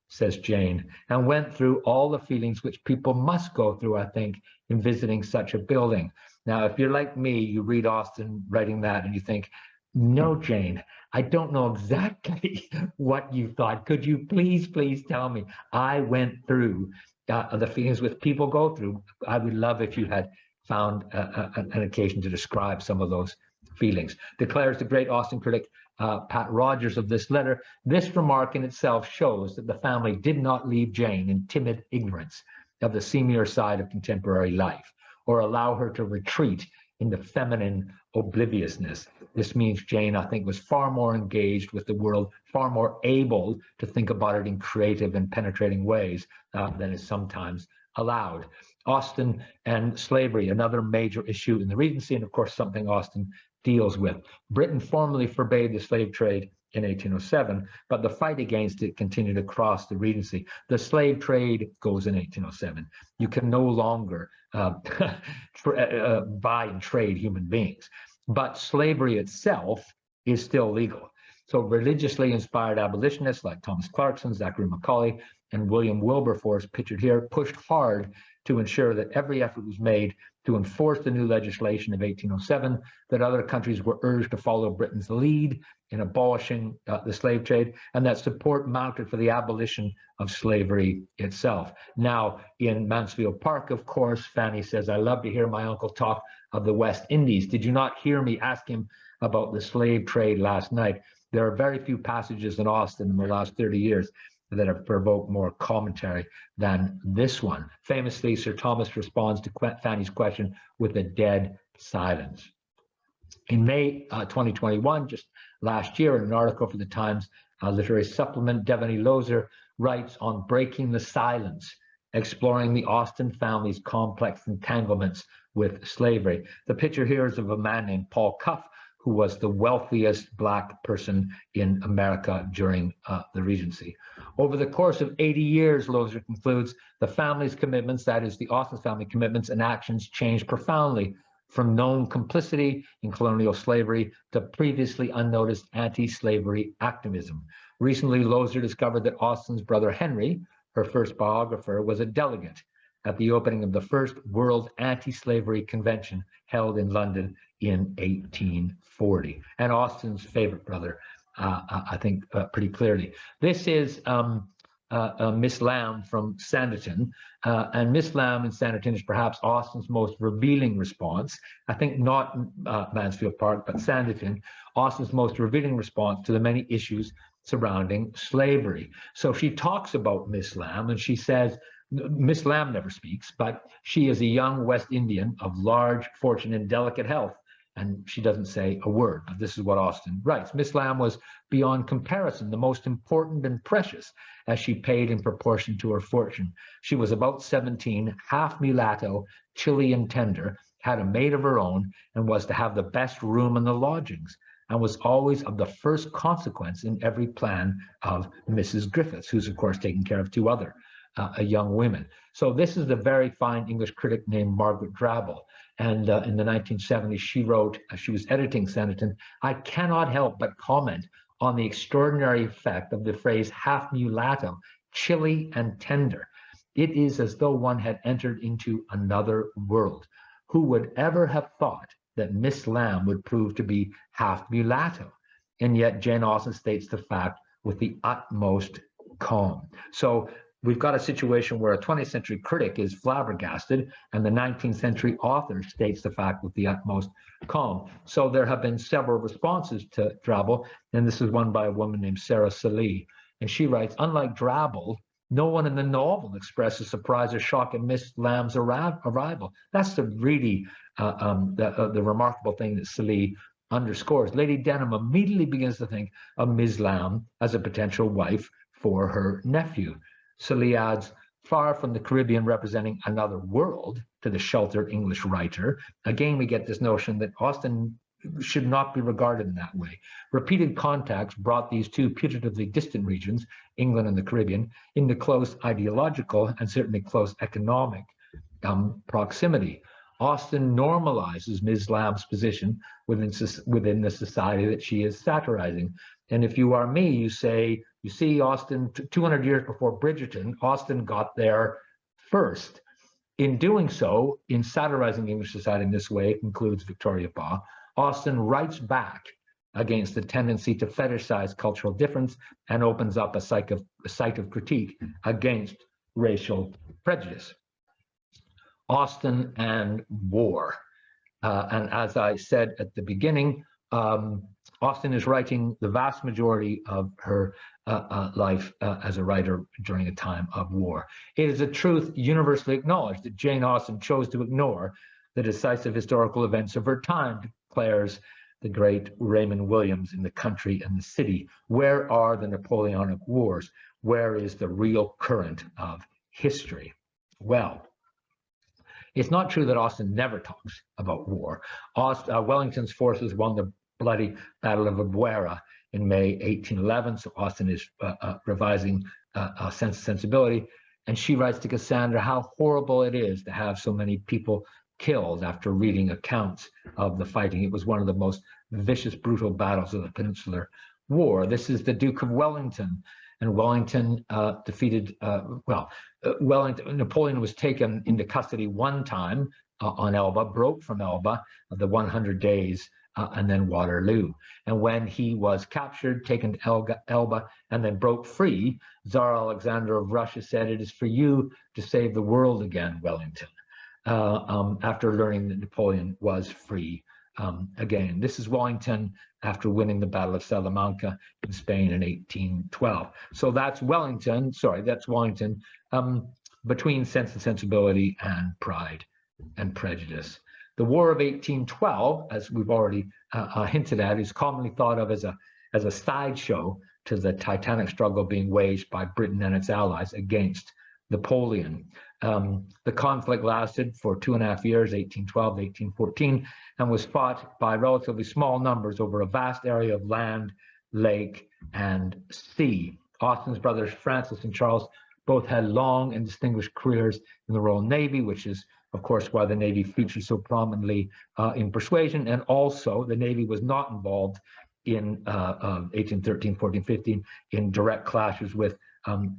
says Jane, "and went through all the feelings which people must go through, I think, in visiting such a building." Now, if you're like me, you read Austen writing that and you think, "No, Jane, I don't know exactly what you thought. Could you please tell me?" I went through the feelings which people go through. I would love if you had found an occasion to describe some of those feelings. Declares the great Austen critic Pat Rogers of this letter, "This remark in itself shows that the family did not leave Jane in timid ignorance of the seamier side of contemporary life, or allow her to retreat into feminine obliviousness. This means Jane, I think, was far more engaged with the world, far more able to think about it in creative and penetrating ways than is sometimes allowed." Austen and slavery, another major issue in the Regency, and of course something Austen deals with. Britain formally forbade the slave trade in 1807, but the fight against it continued across the Regency. The slave trade goes in 1807. You can no longer buy and trade human beings, but slavery itself is still legal. So religiously inspired abolitionists like Thomas Clarkson, Zachary Macaulay, and William Wilberforce, pictured here, pushed hard to ensure that every effort was made to enforce the new legislation of 1807, that other countries were urged to follow Britain's lead in abolishing the slave trade, and that support mounted for the abolition of slavery itself. Now, in Mansfield Park, of course, Fanny says, "I love to hear my uncle talk of the West Indies. Did you not hear me ask him about the slave trade last night?" There are very few passages in Austen in the last 30 years that have provoked more commentary than this one. Famously, Sir Thomas responds to Fanny's question with a dead silence. In May 2021, just last year, in an article for the Times Literary Supplement, Devaney Lozer writes on breaking the silence, exploring the Austen family's complex entanglements with slavery. The picture here is of a man named Paul Cuff, who was the wealthiest Black person in America during the Regency. Over the course of 80 years, Lozer concludes, the family's commitments, that is the Austen family commitments and actions, changed profoundly from known complicity in colonial slavery to previously unnoticed anti-slavery activism. Recently, Lozer discovered that Austen's brother Henry, her first biographer, was a delegate at the opening of the first World Anti-Slavery Convention held in London in 1840. And Austen's favorite brother, I think pretty clearly. This is Miss Lamb from Sanditon. And Miss Lamb in Sanditon is perhaps Austen's most revealing response. I think not Mansfield Park, but Sanditon, Austen's most revealing response to the many issues surrounding slavery. So she talks about Miss Lamb and she says, Miss Lamb never speaks, but she is a young West Indian of large fortune and delicate health, And she doesn't say a word, but this is what Austen writes. Miss Lamb was beyond comparison the most important and precious, as she paid in proportion to her fortune. She was about 17, half mulatto, chilly and tender, had a maid of her own, and was to have the best room in the lodgings, and was always of the first consequence in every plan of Mrs. Griffiths, who's of course taking care of two other young women. So this is the very fine English critic named Margaret Gravel. And in the 1970s, she wrote, she was editing Sanditon, "I cannot help but comment on the extraordinary effect of the phrase half mulatto, chilly and tender. It is as though one had entered into another world. Who would ever have thought that Miss Lamb would prove to be half mulatto?" And yet Jane Austen states the fact with the utmost calm. So we've got a situation where a 20th century critic is flabbergasted and the 19th century author states the fact with the utmost calm. So there have been several responses to Drabble, and this is one by a woman named Sarah Sallee. And she writes, "Unlike Drabble, no one in the novel expresses surprise or shock at Miss Lamb's arrival." That's the really the remarkable thing that Sallee underscores. Lady Denham immediately begins to think of Miss Lamb as a potential wife for her nephew. Sallee adds, "Far from the Caribbean representing another world to the sheltered English writer." Again, we get this notion that Austen should not be regarded in that way. Repeated contacts brought these two putatively distant regions, England and the Caribbean, into close ideological and certainly close economic proximity. Austen normalizes Ms. Lamb's position within the society that she is satirizing. And if you are me, you say, you see, Austen, 200 years before Bridgerton, Austen got there first. In doing so, in satirizing English society in this way, concludes Victoria Baugh, Austen writes back against the tendency to fetishize cultural difference and opens up a site of critique against racial prejudice. Austen and war. And as I said at the beginning, Austen is writing the vast majority of her life as a writer during a time of war. It is a truth universally acknowledged that Jane Austen chose to ignore the decisive historical events of her time, declares the great Raymond Williams in The Country and the City. Where are the Napoleonic Wars? Where is the real current of history? Well, it's not true that Austen never talks about war. Wellington's forces won the bloody Battle of Albuera in May 1811, so Austen is revising Sense and Sensibility, and she writes to Cassandra how horrible it is to have so many people killed after reading accounts of the fighting. It was one of the most vicious, brutal battles of the Peninsular War. This is the Duke of Wellington, and Wellington defeated, Napoleon was taken into custody one time on Elba, broke from Elba, the 100 days, and then Waterloo. And when he was captured, taken to Elba, and then broke free, Tsar Alexander of Russia said, "It is for you to save the world again, Wellington," after learning that Napoleon was free again. This is Wellington after winning the Battle of Salamanca in Spain in 1812. So that's Wellington, between Sense and Sensibility and Pride and Prejudice. The War of 1812, as we've already hinted at, is commonly thought of as a sideshow to the titanic struggle being waged by Britain and its allies against Napoleon. The conflict lasted for 2.5 years, 1812 to 1814, and was fought by relatively small numbers over a vast area of land, lake, and sea. Austen's brothers Francis and Charles both had long and distinguished careers in the Royal Navy, which is, of course, why the Navy features so prominently in Persuasion, and also the Navy was not involved in 1813, 14, 15 in direct clashes with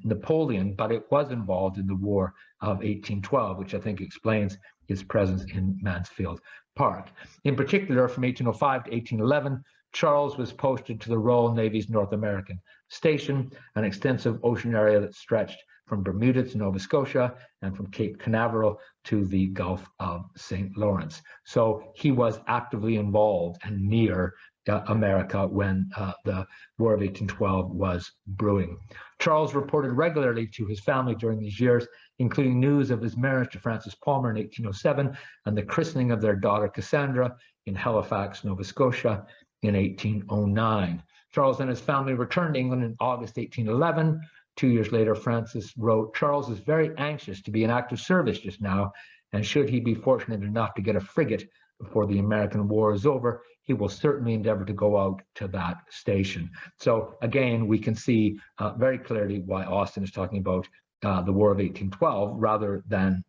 Napoleon, but it was involved in the War of 1812, which I think explains his presence in Mansfield Park. In particular, from 1805 to 1811, Charles was posted to the Royal Navy's North American Station, an extensive ocean area that stretched from Bermuda to Nova Scotia and from Cape Canaveral to the Gulf of St. Lawrence. So he was actively involved and near America when the War of 1812 was brewing. Charles reported regularly to his family during these years, including news of his marriage to Frances Palmer in 1807 and the christening of their daughter Cassandra in Halifax, Nova Scotia in 1809. Charles and his family returned to England in August 1811. 2 years later, Frances wrote, "Charles is very anxious to be in active service just now, and should he be fortunate enough to get a frigate before the American War is over, he will certainly endeavor to go out to that station." So again, we can see very clearly why Austen is talking about the War of 1812 rather than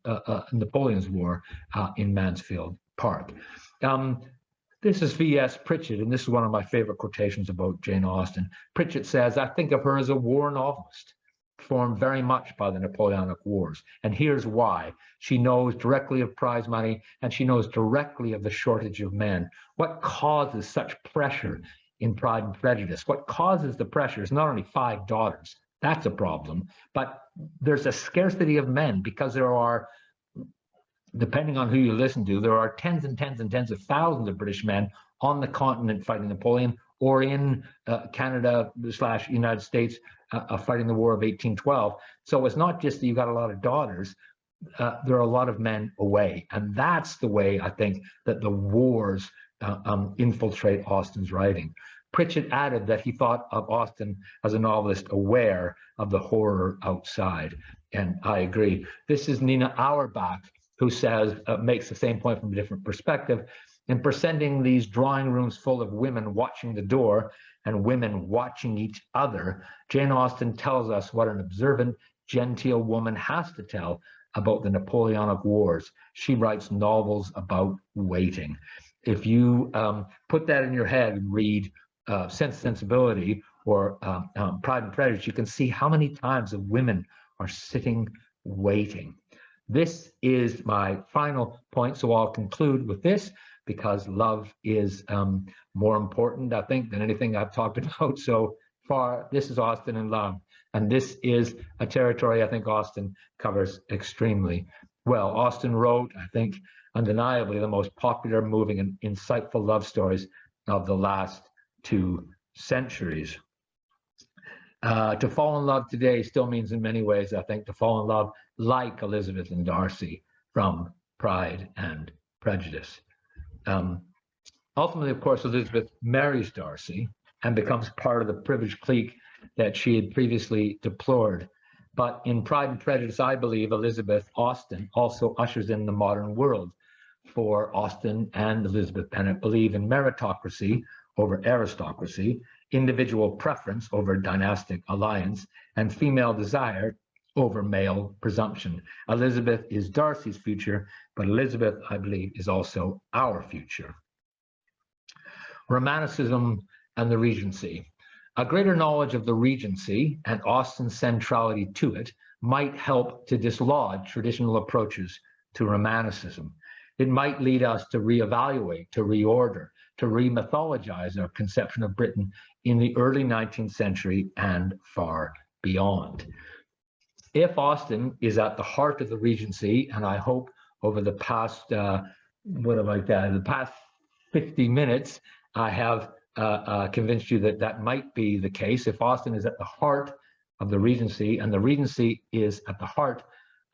Napoleon's War in Mansfield Park. This is V.S. Pritchett, and this is one of my favorite quotations about Jane Austen. Pritchett says, "I think of her as a war novelist, formed very much by the Napoleonic Wars. And here's why. She knows directly of prize money, and she knows directly of the shortage of men. What causes such pressure in Pride and Prejudice? What causes the pressure is not only 5 daughters, that's a problem, but there's a scarcity of men because there are, depending on who you listen to, there are tens and tens and tens of thousands of British men on the continent fighting Napoleon, or in Canada/United States fighting the War of 1812. So it's not just that you've got a lot of daughters, there are a lot of men away. And that's the way I think that the wars infiltrate Austen's writing. Pritchett added that he thought of Austen as a novelist aware of the horror outside. And I agree. This is Nina Auerbach, who says, makes the same point from a different perspective. In presenting these drawing rooms full of women watching the door and women watching each other, Jane Austen tells us what an observant, genteel woman has to tell about the Napoleonic Wars. She writes novels about waiting. If you put that in your head and read Sense and Sensibility or Pride and Prejudice, you can see how many times the women are sitting waiting. This is my final point, so I'll conclude with this, because love is more important, I think, than anything I've talked about so far. This is Austen and love, and this is a territory I think Austen covers extremely well. Austen wrote, I think, undeniably the most popular, moving, and insightful love stories of the last 2 centuries. To fall in love today still means in many ways, I think, to fall in love like Elizabeth and Darcy from Pride and Prejudice. Ultimately, of course, Elizabeth marries Darcy and becomes part of the privileged clique that she had previously deplored. But in Pride and Prejudice, I believe Elizabeth Austen also ushers in the modern world. For Austen and Elizabeth Bennet believe in meritocracy over aristocracy, individual preference over dynastic alliance, and female desire over male presumption. Elizabeth is Darcy's future, but Elizabeth, I believe, is also our future. Romanticism and the Regency. A greater knowledge of the Regency and Austen's centrality to it might help to dislodge traditional approaches to Romanticism. It might lead us to reevaluate, to reorder, to remythologize our conception of Britain in the early 19th century and far beyond. If Austen is at the heart of the Regency, and I hope over the past, the past 50 minutes, I have convinced you that that might be the case. If Austen is at the heart of the Regency, and the Regency is at the heart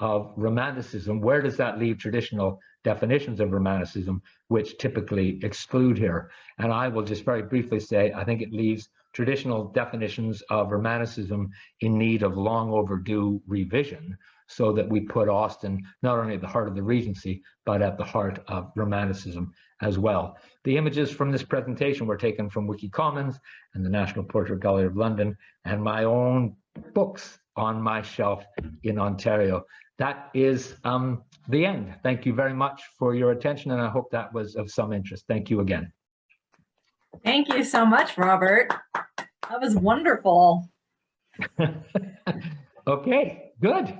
of Romanticism, where does that leave traditional definitions of Romanticism, which typically exclude here? And I will just very briefly say, I think it leaves traditional definitions of Romanticism in need of long overdue revision, so that we put Austen not only at the heart of the Regency, but at the heart of Romanticism as well. The images from this presentation were taken from WikiCommons and the National Portrait Gallery of London, and my own books on my shelf in Ontario. That is the end. Thank you very much for your attention, and I hope that was of some interest. Thank you again. Thank you so much, Robert. That was wonderful. Okay, good.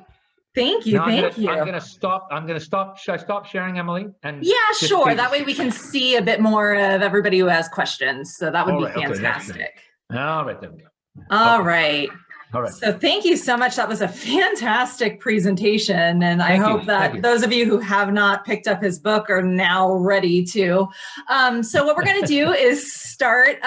Thank you. Now thank you. I'm gonna stop. Should I stop sharing, Emily? And yeah, sure. That way we can see a bit more of everybody who has questions. So that would be fantastic. All right, there we go. All right. All right. So thank you so much. That was a fantastic presentation. And I hope that those of you who have not picked up his book are now ready to. So what we're going to do is start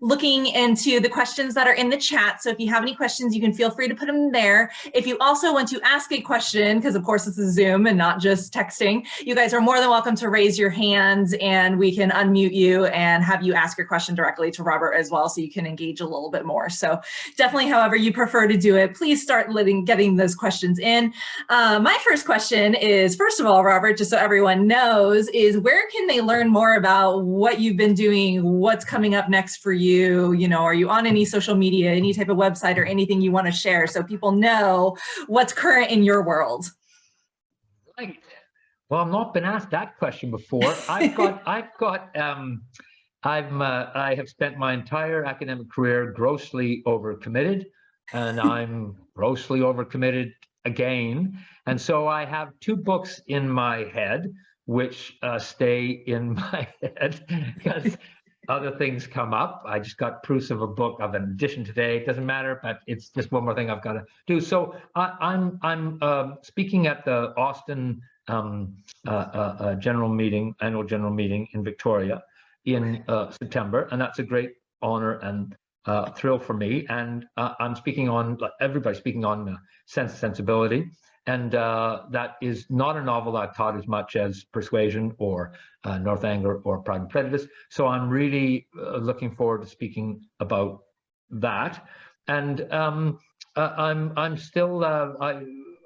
looking into the questions that are in the chat. So if you have any questions, you can feel free to put them there. If you also want to ask a question, because of course this is Zoom and not just texting, you guys are more than welcome to raise your hands and we can unmute you and have you ask your question directly to Robert as well, so you can engage a little bit more. So definitely, however you prefer to do it, please start getting those questions in. My first question is, first of all, Robert, just so everyone knows, is where can they learn more about what you've been doing, what's coming up next for you? You know, are you on any social media, any type of website or anything you want to share so people know what's current in your world? Right. Well, I've not been asked that question before. I have spent my entire academic career grossly overcommitted, and I'm grossly overcommitted again. And so I have two books in my head, which stay in my head because other things come up. I just got proofs of a book of an edition today. It doesn't matter, but it's just one more thing I've got to do. So I'm speaking at the Austen annual general meeting in Victoria in September, and that's a great honor and thrill for me. And I'm speaking on, like everybody's speaking on Sense and Sensibility, and that is not a novel I've taught as much as Persuasion or North Anger or Pride and Prejudice. So I'm really looking forward to speaking about that. And I'm still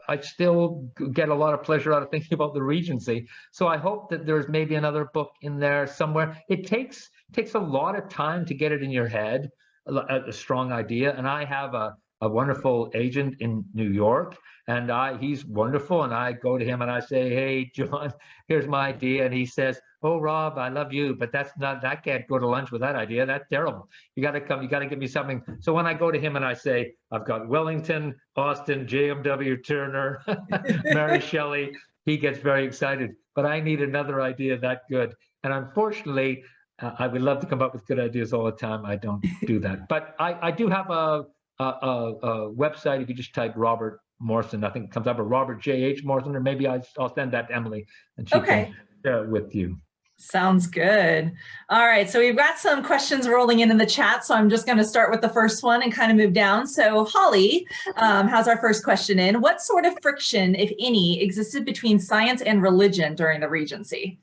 I still get a lot of pleasure out of thinking about the Regency. So I hope that there's maybe another book in there somewhere. It takes a lot of time to get it in your head, a strong idea. And I have a wonderful agent in New York, and he's wonderful. And I go to him and I say, hey, John, here's my idea. And he says, oh, Rob, I love you, but I can't go to lunch with that idea. That's terrible. You got to come, you got to give me something. So when I go to him and I say, I've got Wellington, Austen, JMW Turner, Mary Shelley, he gets very excited, but I need another idea that good. And unfortunately, I would love to come up with good ideas all the time. I don't do that, but I do have a website. If you just type Robert Morrison, I think it comes up, or Robert J.H. Morrison, or maybe I'll send that to Emily and she can share it with you. Sounds good. All right, so we've got some questions rolling in the chat, so I'm just going to start with the first one and kind of move down. So Holly has our first question in. What sort of friction, if any, existed between science and religion during the Regency?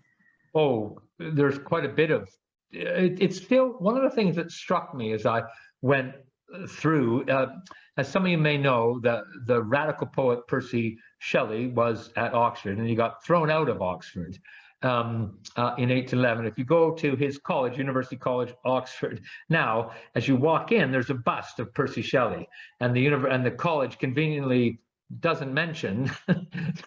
Oh, there's quite a bit of, it's still one of the things that struck me as I went through, as some of you may know, the radical poet Percy Shelley was at Oxford, and he got thrown out of Oxford in 1811. If you go to his college, University College, Oxford, now, as you walk in, there's a bust of Percy Shelley, and the college conveniently doesn't mention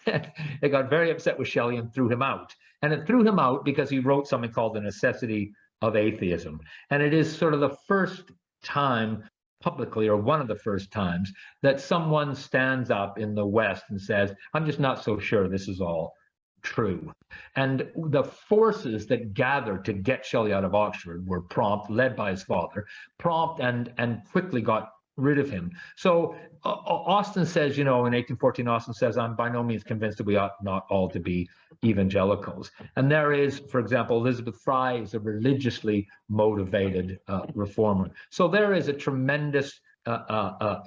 that they got very upset with Shelley and threw him out. And it threw him out because he wrote something called The Necessity of Atheism. And it is sort of the first time publicly, or one of the first times, that someone stands up in the West and says, I'm just not so sure this is all true. And the forces that gathered to get Shelley out of Oxford were prompt, led by his father, prompt and quickly got rid of him. So Austen says, in 1814, Austen says, I'm by no means convinced that we ought not all to be evangelicals. And there is, for example, Elizabeth Fry is a religiously motivated reformer. So there is a tremendous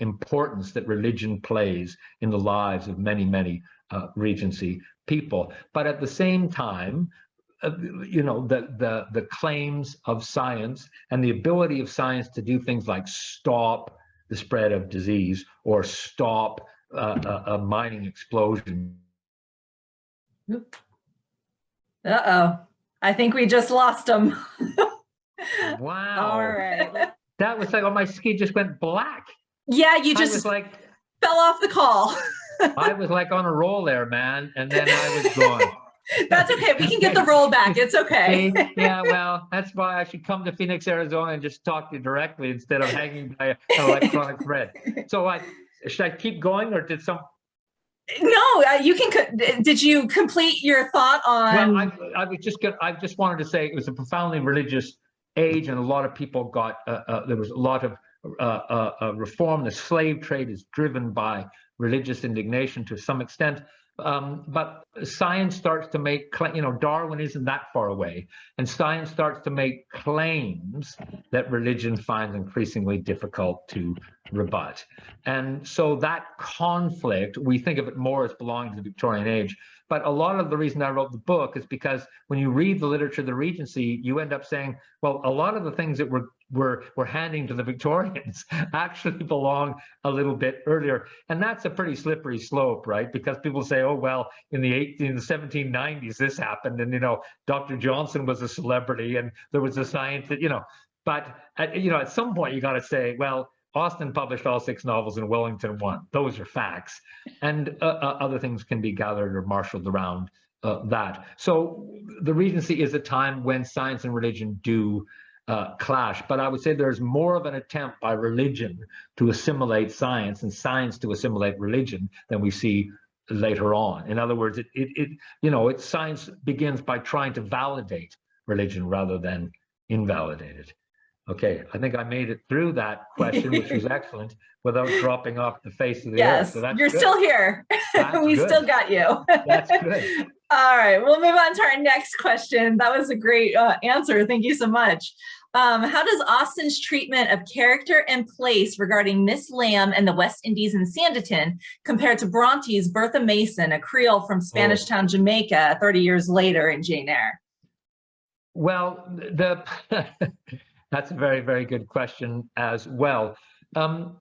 importance that religion plays in the lives of many, many Regency people. But at the same time, the claims of science and the ability of science to do things like stop the spread of disease or stop a mining explosion. Uh-oh. I think we just lost him. Wow. All right. That was like, my ski just went black. Yeah, you just was like, fell off the call. I was like on a roll there, man. And then I was gone. That's okay. We can get the roll back. It's okay. Yeah, well, that's why I should come to Phoenix, Arizona and just talk to you directly instead of hanging by an electronic thread. So should I keep going, or did some? No, you can. Did you complete your thought on? Well, I just wanted to say it was a profoundly religious age, and a lot of people got, there was a lot of reform. The slave trade is driven by religious indignation to some extent. But science starts to make, Darwin isn't that far away, and science starts to make claims that religion finds increasingly difficult to rebut. And so that conflict, we think of it more as belonging to the Victorian age. But a lot of the reason I wrote the book is because when you read the literature of the Regency, you end up saying, well, a lot of the things that we're handing to the Victorians actually belong a little bit earlier. And that's a pretty slippery slope, right? Because people say, oh, well, in the 1790s, this happened. And, Dr. Johnson was a celebrity and there was a scientist, but at some point you got to say, well, Austen published all 6 novels and Wellington 1. Those are facts. And other things can be gathered or marshaled around that. So the Regency is a time when science and religion do clash. But I would say there's more of an attempt by religion to assimilate science and science to assimilate religion than we see later on. In other words, science begins by trying to validate religion rather than invalidate it. Okay, I think I made it through that question, which was excellent, without dropping off the face of the earth. So you're good. Still here. We good. Still got you. That's good. All right, we'll move on to our next question. That was a great answer. Thank you so much. How does Austen's treatment of character and place regarding Miss Lamb and the West Indies and Sanditon compare to Bronte's Bertha Mason, a Creole from Spanish Town, Jamaica, 30 years later in Jane Eyre? Well, that's a very, very good question as well. Talking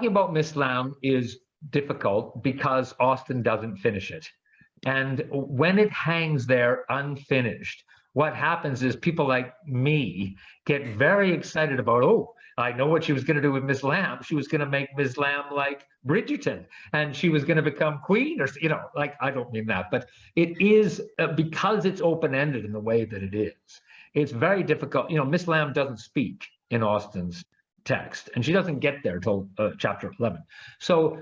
about Miss Lamb is difficult because Austen doesn't finish it. And when it hangs there unfinished, what happens is people like me get very excited about, oh, I know what she was going to do with Miss Lamb. She was going to make Miss Lamb like Bridgerton, and she was going to become queen, or, I don't mean that, but it is because it's open-ended in the way that it is. It's very difficult. Miss Lamb doesn't speak in Austen's text, and she doesn't get there till chapter 11. So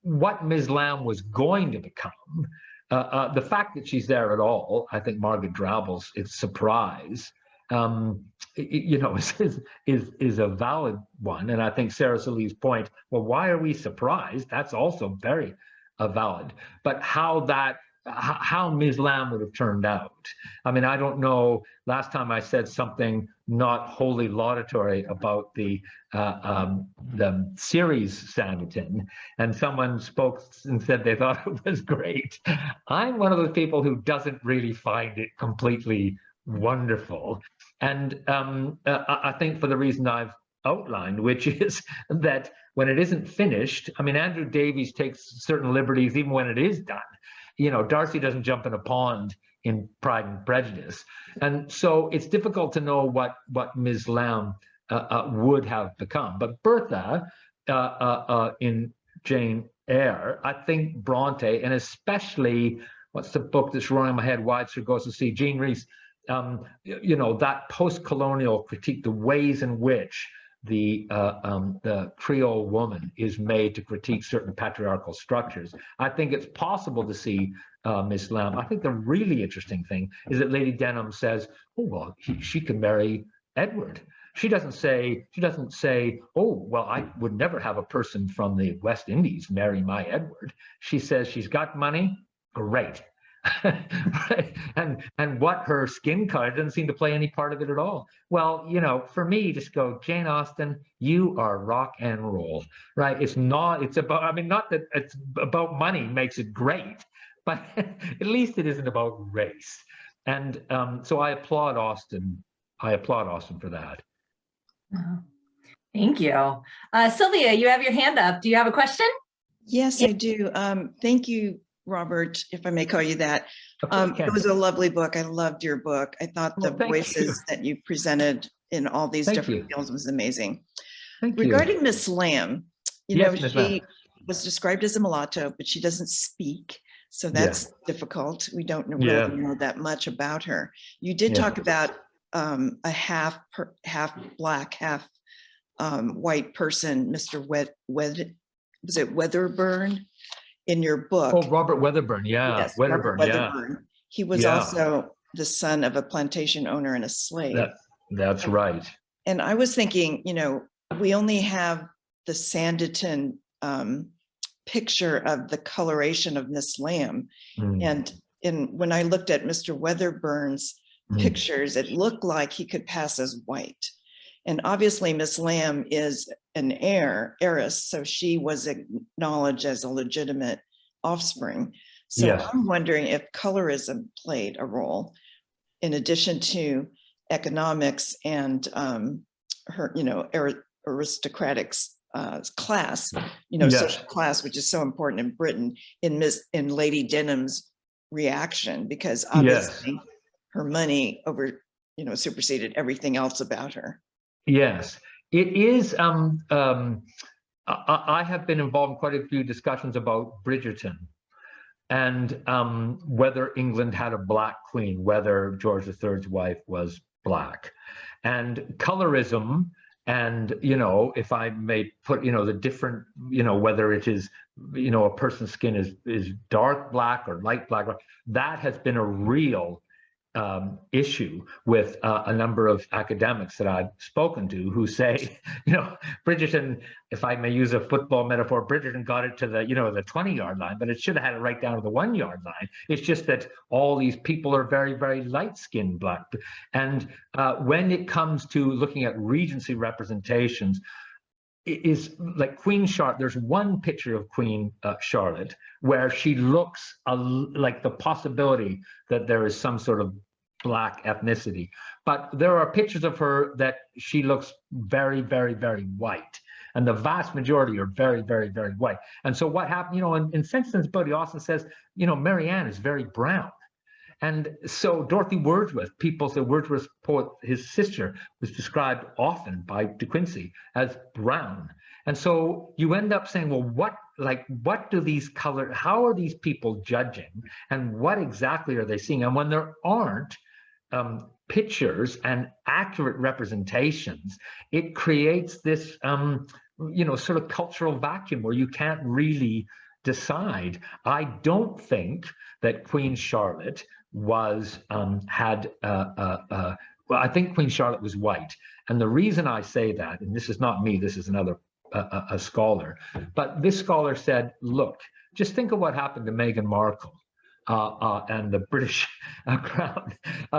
what Miss Lamb was going to become, the fact that she's there at all, I think Margaret Gravel's surprise, is a valid one. And I think Sarah Sallee's point, well, why are we surprised? That's also very valid. But how Ms. Lamb would have turned out. I mean, I don't know. Last time I said something not wholly laudatory about the series Sanditon, and someone spoke and said they thought it was great. I'm one of those people who doesn't really find it completely wonderful. And I think for the reason I've outlined, which is that when it isn't finished, I mean, Andrew Davies takes certain liberties even when it is done. Darcy doesn't jump in a pond in Pride and Prejudice. And so it's difficult to know what Ms. Lamb would have become. But Bertha in Jane Eyre, I think Bronte, and especially, what's the book that's running in my head, Wide Sir Goes to Sea, Jean Rhys, that post-colonial critique, the ways in which the Creole woman is made to critique certain patriarchal structures. I think it's possible to see Miss Lamb. I think the really interesting thing is that Lady Denham says, oh, well, she can marry Edward. She doesn't say, oh, well, I would never have a person from the West Indies marry my Edward. She says she's got money, great. Right? And what her skin color doesn't seem to play any part of it at all. Well, for me, just go, Jane Austen, you are rock and roll, right? It's about, I mean, not that it's about money makes it great, but at least it isn't about race. And so I applaud Austen. For that. Thank you. Sylvia, you have your hand up. Do you have a question? Yes, I do. Thank you, Robert, if I may call you that. It was a lovely book. I loved your book. I thought the voices that you presented in all these different fields was amazing. Regarding Miss Lamb, she was described as a mulatto, but she doesn't speak. So that's difficult. We don't really know that much about her. You did talk about a half black, half white person, Mr. Was it Weatherburn? In your book. Oh, Robert Weatherburn, yes, Weatherburn, He was also the son of a plantation owner and a slave. That's right. And I was thinking, we only have the Sanditon picture of the coloration of Miss Lamb. And when I looked at Mr. Weatherburn's pictures, it looked like he could pass as white. And obviously Miss Lamb is an heiress, so she was acknowledged as a legitimate offspring. So yes. I'm wondering if colorism played a role in addition to economics and her, aristocratic class, yes. social class, which is so important in Britain, in Lady Denham's reaction, because obviously yes. her money superseded everything else about her. Yes, it is. I have been involved in quite a few discussions about Bridgerton and whether England had a black queen, whether George III's wife was black, and colorism. And, if I may put, the different, whether it is, a person's skin is dark black or light black, that has been a real issue with a number of academics that I've spoken to who say, Bridgerton, if I may use a football metaphor, Bridgerton got it to the, the 20-yard line, but it should have had it right down to the 1-yard line. It's just that all these people are very, very light-skinned black. And when it comes to looking at Regency representations, it is like Queen Charlotte. There's one picture of Queen Charlotte where she looks like the possibility that there is some sort of black ethnicity, but there are pictures of her that she looks very, very, very white, and the vast majority are very, very, very white. And so what happened, in Sense and Sensibility, Austen says, Marianne is very brown. And so Dorothy Wordsworth, people say Wordsworth's poet, his sister, was described often by De Quincey as brown. And so you end up saying, well, what do these how are these people judging, and what exactly are they seeing? And when there aren't pictures and accurate representations, it creates this, sort of cultural vacuum where you can't really decide. I don't think that Queen Charlotte was, well, I think Queen Charlotte was white. And the reason I say that, and this is not me, this is another a scholar, but this scholar said, look, just think of what happened to Meghan Markle and the British crown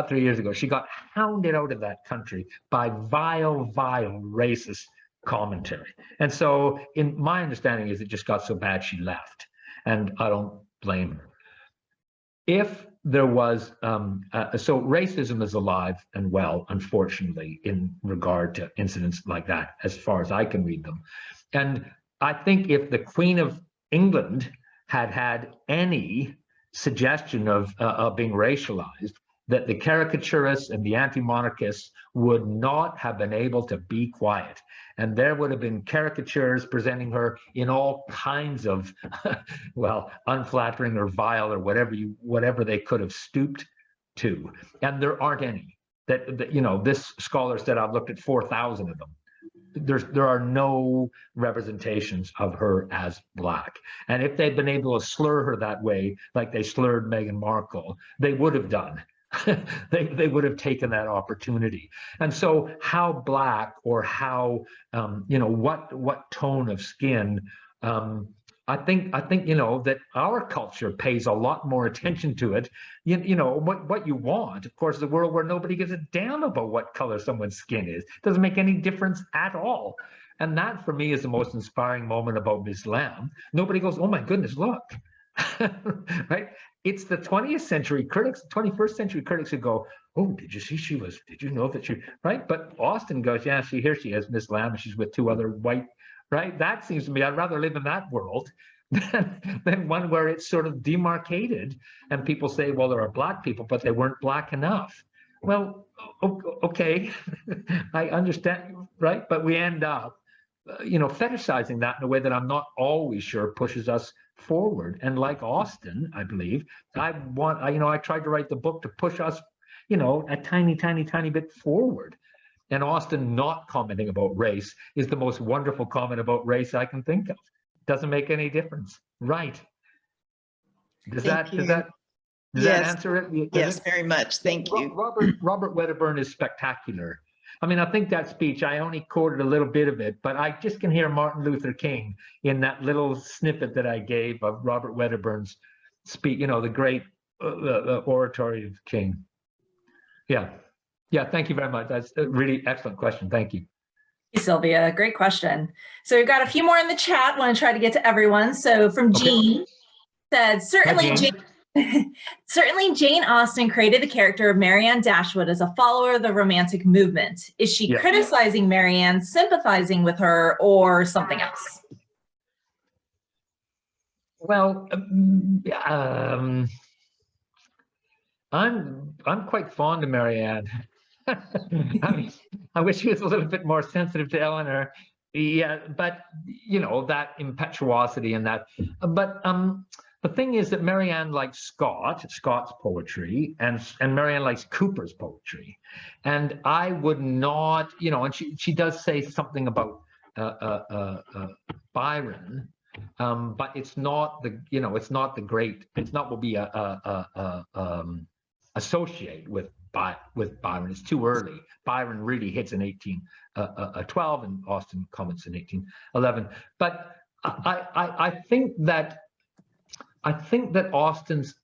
3 years ago. She got hounded out of that country by vile racist commentary. And so in my understanding is it just got so bad she left, and I don't blame her. If there was, so racism is alive and well, unfortunately, in regard to incidents like that, as far as I can read them. And I think if the Queen of England had any suggestion of being racialized, that the caricaturists and the anti-monarchists would not have been able to be quiet. And there would have been caricatures presenting her in all kinds of, well, unflattering or vile or whatever they could have stooped to. And there aren't any. This scholar said, I've looked at 4,000 of them. There are no representations of her as black. And if they'd been able to slur her that way, like they slurred Meghan Markle, they would have done. they would have taken that opportunity. And so how black, or how what tone of skin, I think that our culture pays a lot more attention to it. What you want, of course, is a world where nobody gives a damn about what color someone's skin is. It doesn't make any difference at all. And that for me is the most inspiring moment about Miss Lamb. Nobody goes, oh my goodness, look. Right? It's the 20th century critics, 21st century critics who go, oh, did you know that she, right? But Austen goes, yeah, here she is, Miss Lamb, and she's with two other white, right? That seems to me, I'd rather live in that world than one where it's sort of demarcated and people say, well, there are black people, but they weren't black enough. Well, okay, I understand, right? But we end up, fetishizing that in a way that I'm not always sure pushes us forward. And like Austen, I believe, I tried to write the book to push us, a tiny bit forward. And Austen not commenting about race is the most wonderful comment about race I can think of. Doesn't make any difference. Right. Does that answer it? Yes, very much. Thank you. Robert Wedderburn is spectacular I mean, I think that speech, I only quoted a little bit of it, but I just can hear Martin Luther King in that little snippet that I gave of Robert Weatherburn's speech, you know, the great oratory of King. Yeah. Yeah, thank you very much. That's a really excellent question. Thank you. Hey, Sylvia, great question. So we've got a few more in the chat. Want to try to get to everyone. So from Jean, said, certainly Jane Austen created the character of Marianne Dashwood as a follower of the Romantic movement. Is she criticizing Marianne, sympathizing with her, or something else? Well, I'm quite fond of Marianne. I mean, I wish she was a little bit more sensitive to Eleanor. Yeah, but you know, that impetuosity and that. But the thing is that Marianne likes Scott's poetry, and Marianne likes Cooper's poetry, and I would not, you know, and she does say something about Byron, but it's not the, you know, it's not the great, it's not what we associate with Byron. It's too early. Byron really hits in 1812, and Austen comments in 1811. But I think that Austen's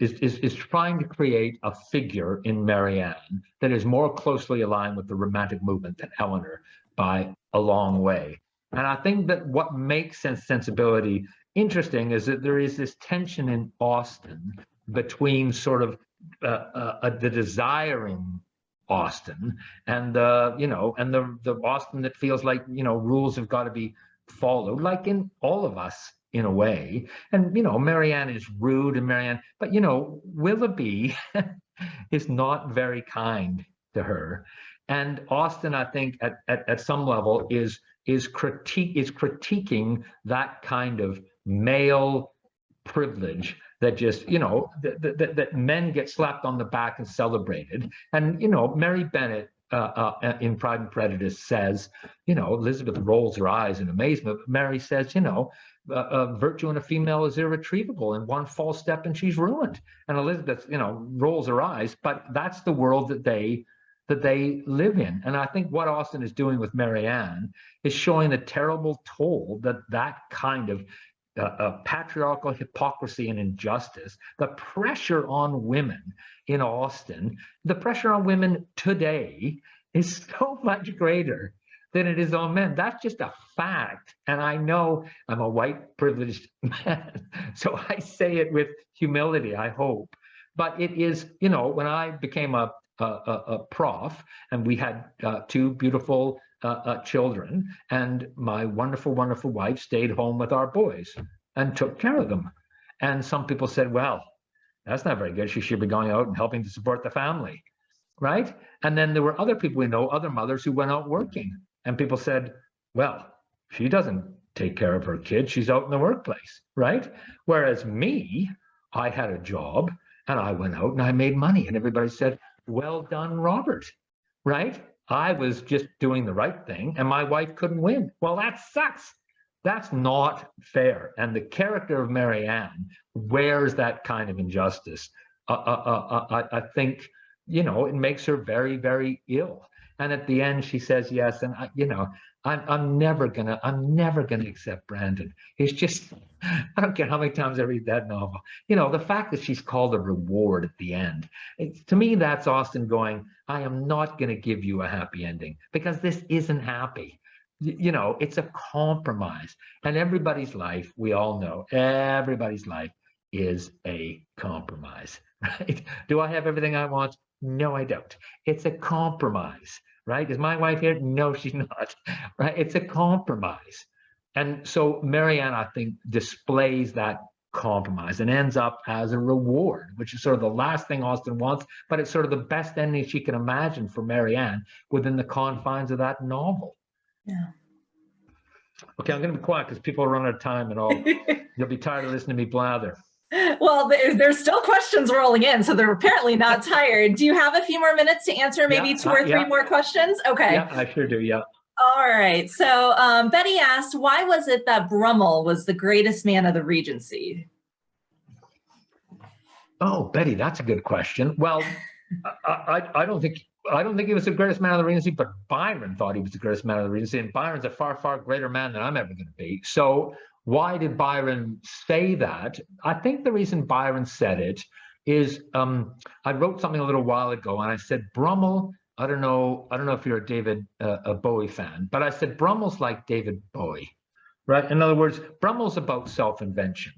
is trying to create a figure in Marianne that is more closely aligned with the Romantic movement than Eleanor by a long way. And I think that what makes sensibility interesting is that there is this tension in Austen between sort of the desiring Austen and the, you know, and the Austen that feels like, you know, rules have got to be followed, like in all of us in a way. And, you know, Marianne is rude, and Marianne, but, you know, Willoughby is not very kind to her. And Austen, I think, at some level is critiquing that kind of male privilege that just, you know, that men get slapped on the back and celebrated. And, you know, Mary Bennet in Pride and Prejudice says, you know, Elizabeth rolls her eyes in amazement. Mary says, you know, virtue in a female is irretrievable, and one false step and she's ruined. And Elizabeth, you know, rolls her eyes, but that's the world that they live in. And I think what Austen is doing with Marianne is showing the terrible toll that kind of patriarchal hypocrisy and injustice, the pressure on women in Austen, the pressure on women today is so much greater than it is on men. That's just a fact. And I know I'm a white privileged man, so I say it with humility, I hope. But it is, you know, when I became a prof, and we had two beautiful children, and my wonderful, wonderful wife stayed home with our boys and took care of them. And some people said, well, that's not very good. She should be going out and helping to support the family, right? And then there were other people we know, other mothers who went out working. And people said, well, she doesn't take care of her kids. She's out in the workplace, right? Whereas me, I had a job, and I went out and I made money. And everybody said, well done, Robert, right? I was just doing the right thing, and my wife couldn't win. Well, that sucks. That's not fair. And the character of Marianne wears that kind of injustice. I think, you know, it makes her very, very ill. And at the end, she says yes. And you know, I'm never gonna accept Brandon. It's just, I don't care how many times I read that novel. You know, the fact that she's called a reward at the end, to me, that's Austen going, I am not gonna give you a happy ending, because this isn't happy. You know, it's a compromise. And everybody's life, we all know, everybody's life is a compromise, right? Do I have everything I want? No, I don't. It's a compromise, right? Is my wife here? No, she's not, right? It's a compromise. And so Marianne, I think, displays that compromise and ends up as a reward, which is sort of the last thing Austen wants, but it's sort of the best ending she can imagine for Marianne within the confines of that novel. Yeah. Okay, I'm going to be quiet because people are running out of time, and you'll be tired of listening to me blather. Well, there's still questions rolling in, so they're apparently not tired. Do you have a few more minutes to answer maybe two or three more questions? Okay. Yeah, I sure do, yeah. All right. So Betty asked, why was it that Brummel was the greatest man of the Regency? Oh, Betty, that's a good question. Well, I don't think I don't think he was the greatest man of the Regency, but Byron thought he was the greatest man of the Regency, and Byron's a far, far greater man than I'm ever going to be. So why did Byron say that? I think the reason Byron said it is, I wrote something a little while ago, and I said Brummel. I don't know if you're a Bowie fan, but I said Brummel's like David Bowie, right? In other words, Brummel's about self-invention.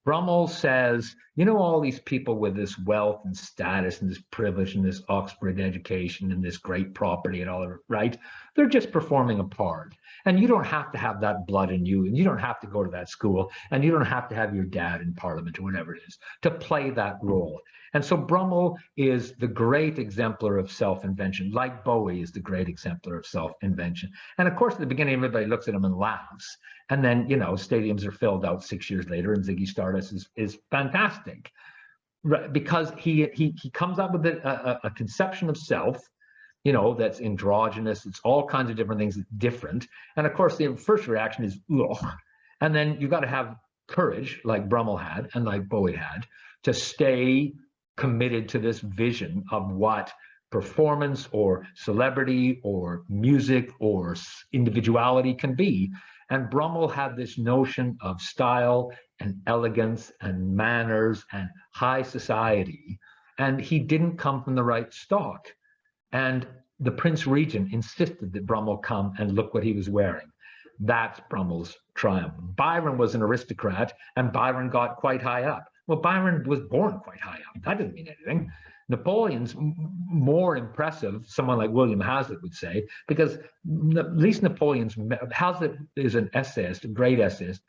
Brummel says, you know, all these people with this wealth and status and this privilege and this Oxford education and this great property and all that, right? They're just performing a part. And you don't have to have that blood in you, and you don't have to go to that school, and you don't have to have your dad in Parliament or whatever it is to play that role. And so Brummel is the great exemplar of self-invention, like Bowie is the great exemplar of self-invention. And of course, at the beginning, everybody looks at him and laughs. And then, you know, stadiums are filled out 6 years later, and Ziggy Stardust is fantastic, right? Because he comes up with a conception of self, you know, that's androgynous. It's all kinds of different things that's different. And of course, the first reaction is, ugh. And then you've got to have courage, like Brummel had and like Bowie had, to stay committed to this vision of what performance or celebrity or music or individuality can be. And Brummel had this notion of style and elegance and manners and high society, and he didn't come from the right stock. And the Prince Regent insisted that Brummel come and look what he was wearing. That's Brummel's triumph. Byron was an aristocrat, and Byron got quite high up. Well, Byron was born quite high up. That didn't mean anything. Napoleon's more impressive, someone like William Hazlitt would say, because at least Hazlitt is an essayist, a great essayist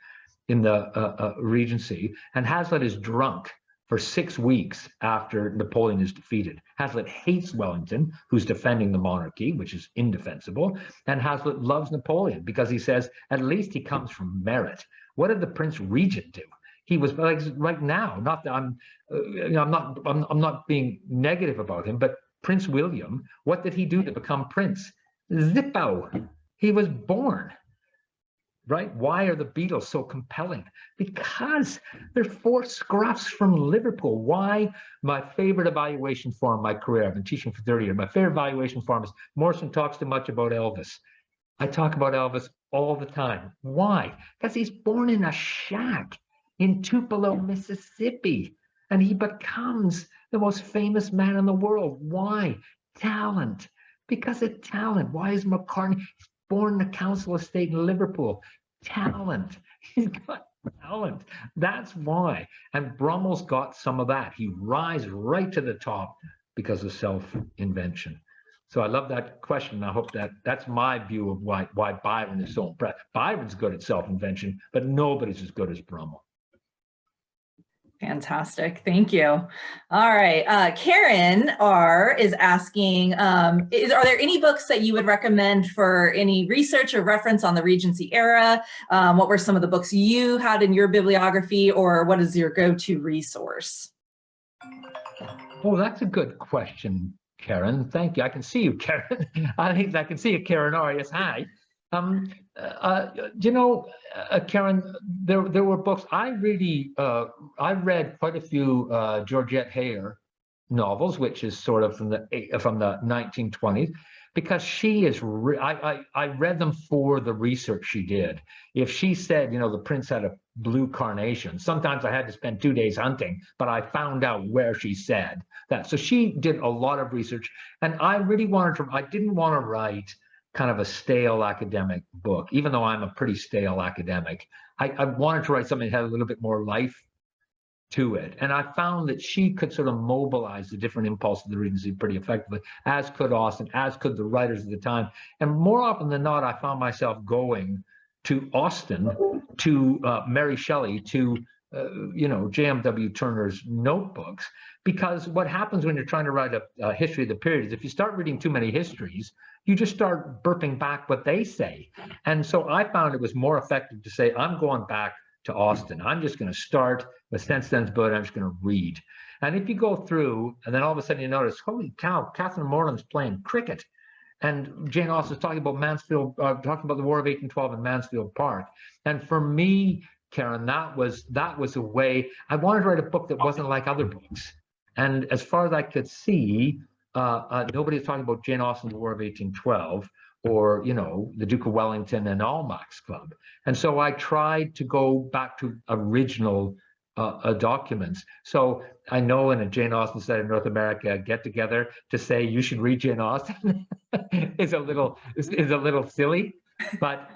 in the Regency, and Hazlitt is drunk for 6 weeks after Napoleon is defeated. Hazlitt hates Wellington, who's defending the monarchy, which is indefensible, and Hazlitt loves Napoleon because he says, at least he comes from merit. What did the Prince Regent do? He was like right now. Not that I'm not being negative about him, but Prince William, what did he do to become prince? Zippo. He was born. Right? Why are the Beatles so compelling? Because they're 4 scruffs from Liverpool. Why? My favorite evaluation form in my career, I've been teaching for 30 years, my favorite evaluation form is Morrison talks too much about Elvis. I talk about Elvis all the time. Why? Because he's born in a shack in Tupelo, Mississippi, and he becomes the most famous man in the world. Why? Talent. Because of talent. Why is McCartney born in a council estate in Liverpool? Talent. He's got talent. That's why. And Brummel's got some of that. He rises right to the top because of self-invention. So I love that question. I hope that's my view of why Byron is so impressed. Byron's good at self-invention, but nobody's as good as Brummel. Fantastic. Thank you. All right. Karen R is asking, are there any books that you would recommend for any research or reference on the Regency era? What were some of the books you had in your bibliography, or what is your go-to resource? Oh, that's a good question, Karen. Thank you. I can see you, Karen. I can see you, Karen R. Yes, hi. You know, Karen, there were books. I read quite a few Georgette Heyer novels, which is sort of from the 1920s, because she is. I read them for the research she did. If she said, you know, the prince had a blue carnation, sometimes I had to spend 2 days hunting, but I found out where she said that. So she did a lot of research, and I really wanted to. I didn't want to write kind of a stale academic book, even though I'm a pretty stale academic. I wanted to write something that had a little bit more life to it. And I found that she could sort of mobilize the different impulses of the Regency pretty effectively, as could Austen, as could the writers of the time. And more often than not, I found myself going to Austen, to Mary Shelley, to J.M.W. Turner's notebooks, because what happens when you're trying to write a history of the period is if you start reading too many histories, you just start burping back what they say. And so I found it was more effective to say, I'm going back to Austen. I'm just going to start with Sense, Sensibility. I'm just going to read. And if you go through, and then all of a sudden you notice, holy cow, Catherine Morland's playing cricket. And Jane Austen's talking about Mansfield, talking about the War of 1812 in Mansfield Park. And for me, Karen, that was a way. I wanted to write a book that wasn't like other books. And as far as I could see, nobody's talking about Jane Austen's War of 1812 or, you know, the Duke of Wellington and Almack's Club. And so I tried to go back to original documents. So I know in a Jane Austen Study in North America get together to say you should read Jane Austen is a little silly, but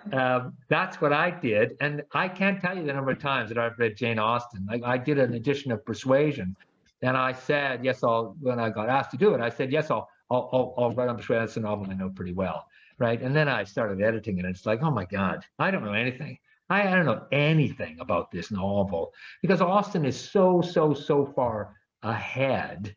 that's what I did. And I can't tell you the number of times that I've read Jane Austen. I did an edition of Persuasion, and I said yes. When I got asked to do it, I said yes. I'll write on Persuasion. That's a novel I know pretty well, right? And then I started editing it, and it's like, oh my God, I don't know anything. I don't know anything about this novel because Austen is so far ahead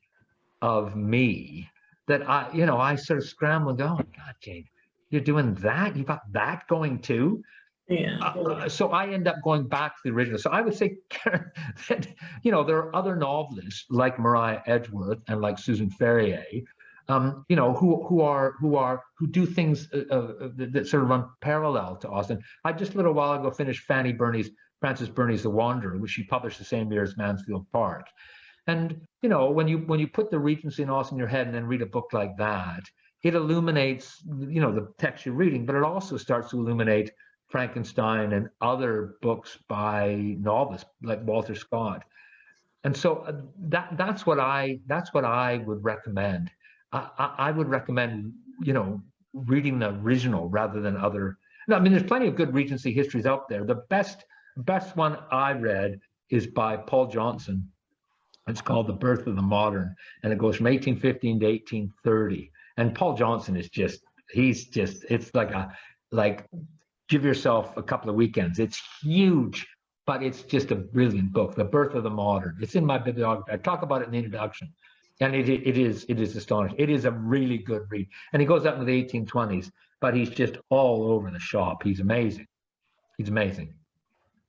of me that I sort of scramble and go, oh my God, Jane, you're doing that? You got that going too? Yeah. So I end up going back to the original. So I would say that, you know, there are other novelists like Maria Edgeworth and like Susan Ferrier, you know, who do things that sort of run parallel to Austen. I just a little while ago finished Frances Burney's The Wanderer, which she published the same year as Mansfield Park. And you know, when you put the Regency and Austen in your head and then read a book like that, it illuminates, you know, the text you're reading, but it also starts to illuminate Frankenstein and other books by novelists like Walter Scott. And so that's what I would recommend. I would recommend, you know, reading the original rather than other. No, I mean, there's plenty of good Regency histories out there. The best one I read is by Paul Johnson. It's called The Birth of the Modern, and it goes from 1815 to 1830. And Paul Johnson is it's like give yourself a couple of weekends. It's huge, but it's just a brilliant book, The Birth of the Modern. It's in my bibliography. I talk about it in the introduction. And it is astonishing. It is a really good read. And he goes up into the 1820s, but he's just all over the shop. He's amazing. He's amazing.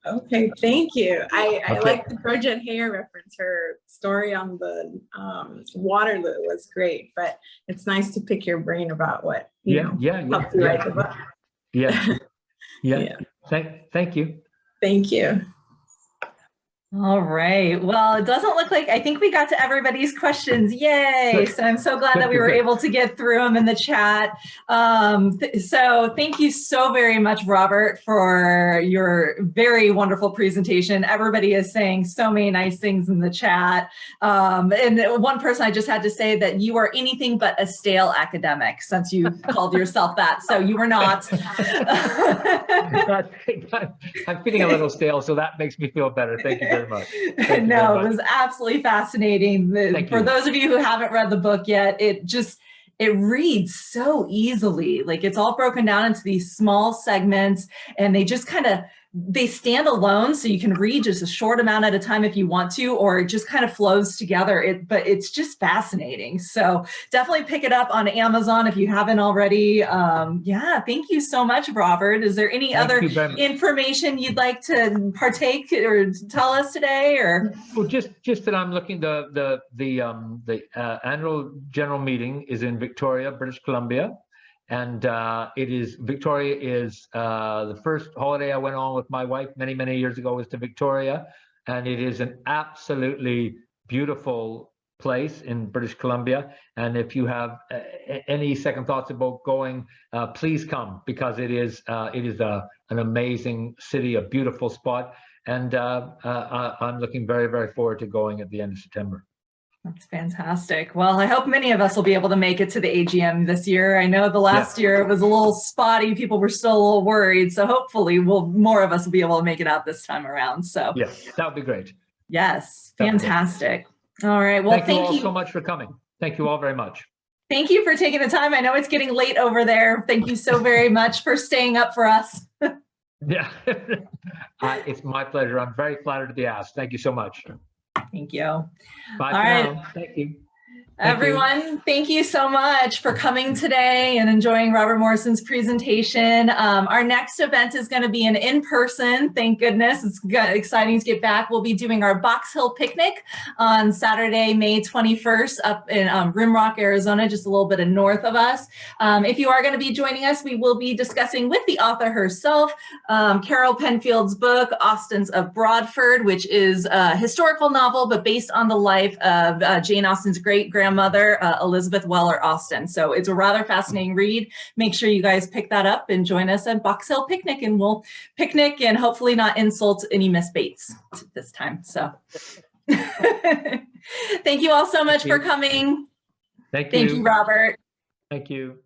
Okay, thank you. I like the Georgette Heyer reference. Her story on the Waterloo was great, but it's nice to pick your brain about what helped you write the book. Yeah. Thank you. Thank you. All right. Well, it doesn't look like, I think we got to everybody's questions. Yay. So I'm so glad that we were able to get through them in the chat. So thank you so very much, Robert, for your very wonderful presentation. Everybody is saying so many nice things in the chat. And one person I just had to say that you are anything but a stale academic since you called yourself that. So you were not. I'm feeling a little stale, so that makes me feel better. Thank you very much. No, it was absolutely fascinating. For those of you who haven't read the book yet, it reads so easily. Like it's all broken down into these small segments, and they just they stand alone, so you can read just a short amount at a time if you want to, or it just kind of flows together. But it's just fascinating. So definitely pick it up on Amazon if you haven't already. Yeah, thank you so much, Robert. Is there any other information you'd like to partake or tell us today? Or well, just that I'm looking. The annual general meeting is in Victoria, British Columbia. And Victoria is the first holiday I went on with my wife many years ago was to Victoria. And it is an absolutely beautiful place in British Columbia. And if you have any second thoughts about going, please come, because it is an amazing city, a beautiful spot. And I'm looking very forward to going at the end of September. That's fantastic. Well, I hope many of us will be able to make it to the AGM this year. I know the last year it was a little spotty. People were still a little worried. So hopefully more of us will be able to make it out this time around. So yes, that would be great. Yes, fantastic. All right. Well, thank you all so much for coming. Thank you all very much. Thank you for taking the time. I know it's getting late over there. Thank you so very much for staying up for us. Yeah, it's my pleasure. I'm very flattered to be asked. Thank you so much. Thank you. Bye for now. Thank you. Everyone, thank you so much for coming today and enjoying Robert Morrison's presentation. Our next event is going to be an in-person. Thank goodness. It's exciting to get back. We'll be doing our Box Hill picnic on Saturday, May 21st up in Rimrock, Arizona, just a little bit north of us. If you are going to be joining us, we will be discussing with the author herself, Carol Penfield's book, Austen's of Broadford, which is a historical novel, but based on the life of Jane Austen's great-grandmother, grandmother, Elizabeth Weller Austen. So it's a rather fascinating read. Make sure you guys pick that up and join us at Box Hill Picnic, and we'll picnic and hopefully not insult any Miss Bates this time. So thank you all so much for coming. Thank you. Thank you, Robert. Thank you.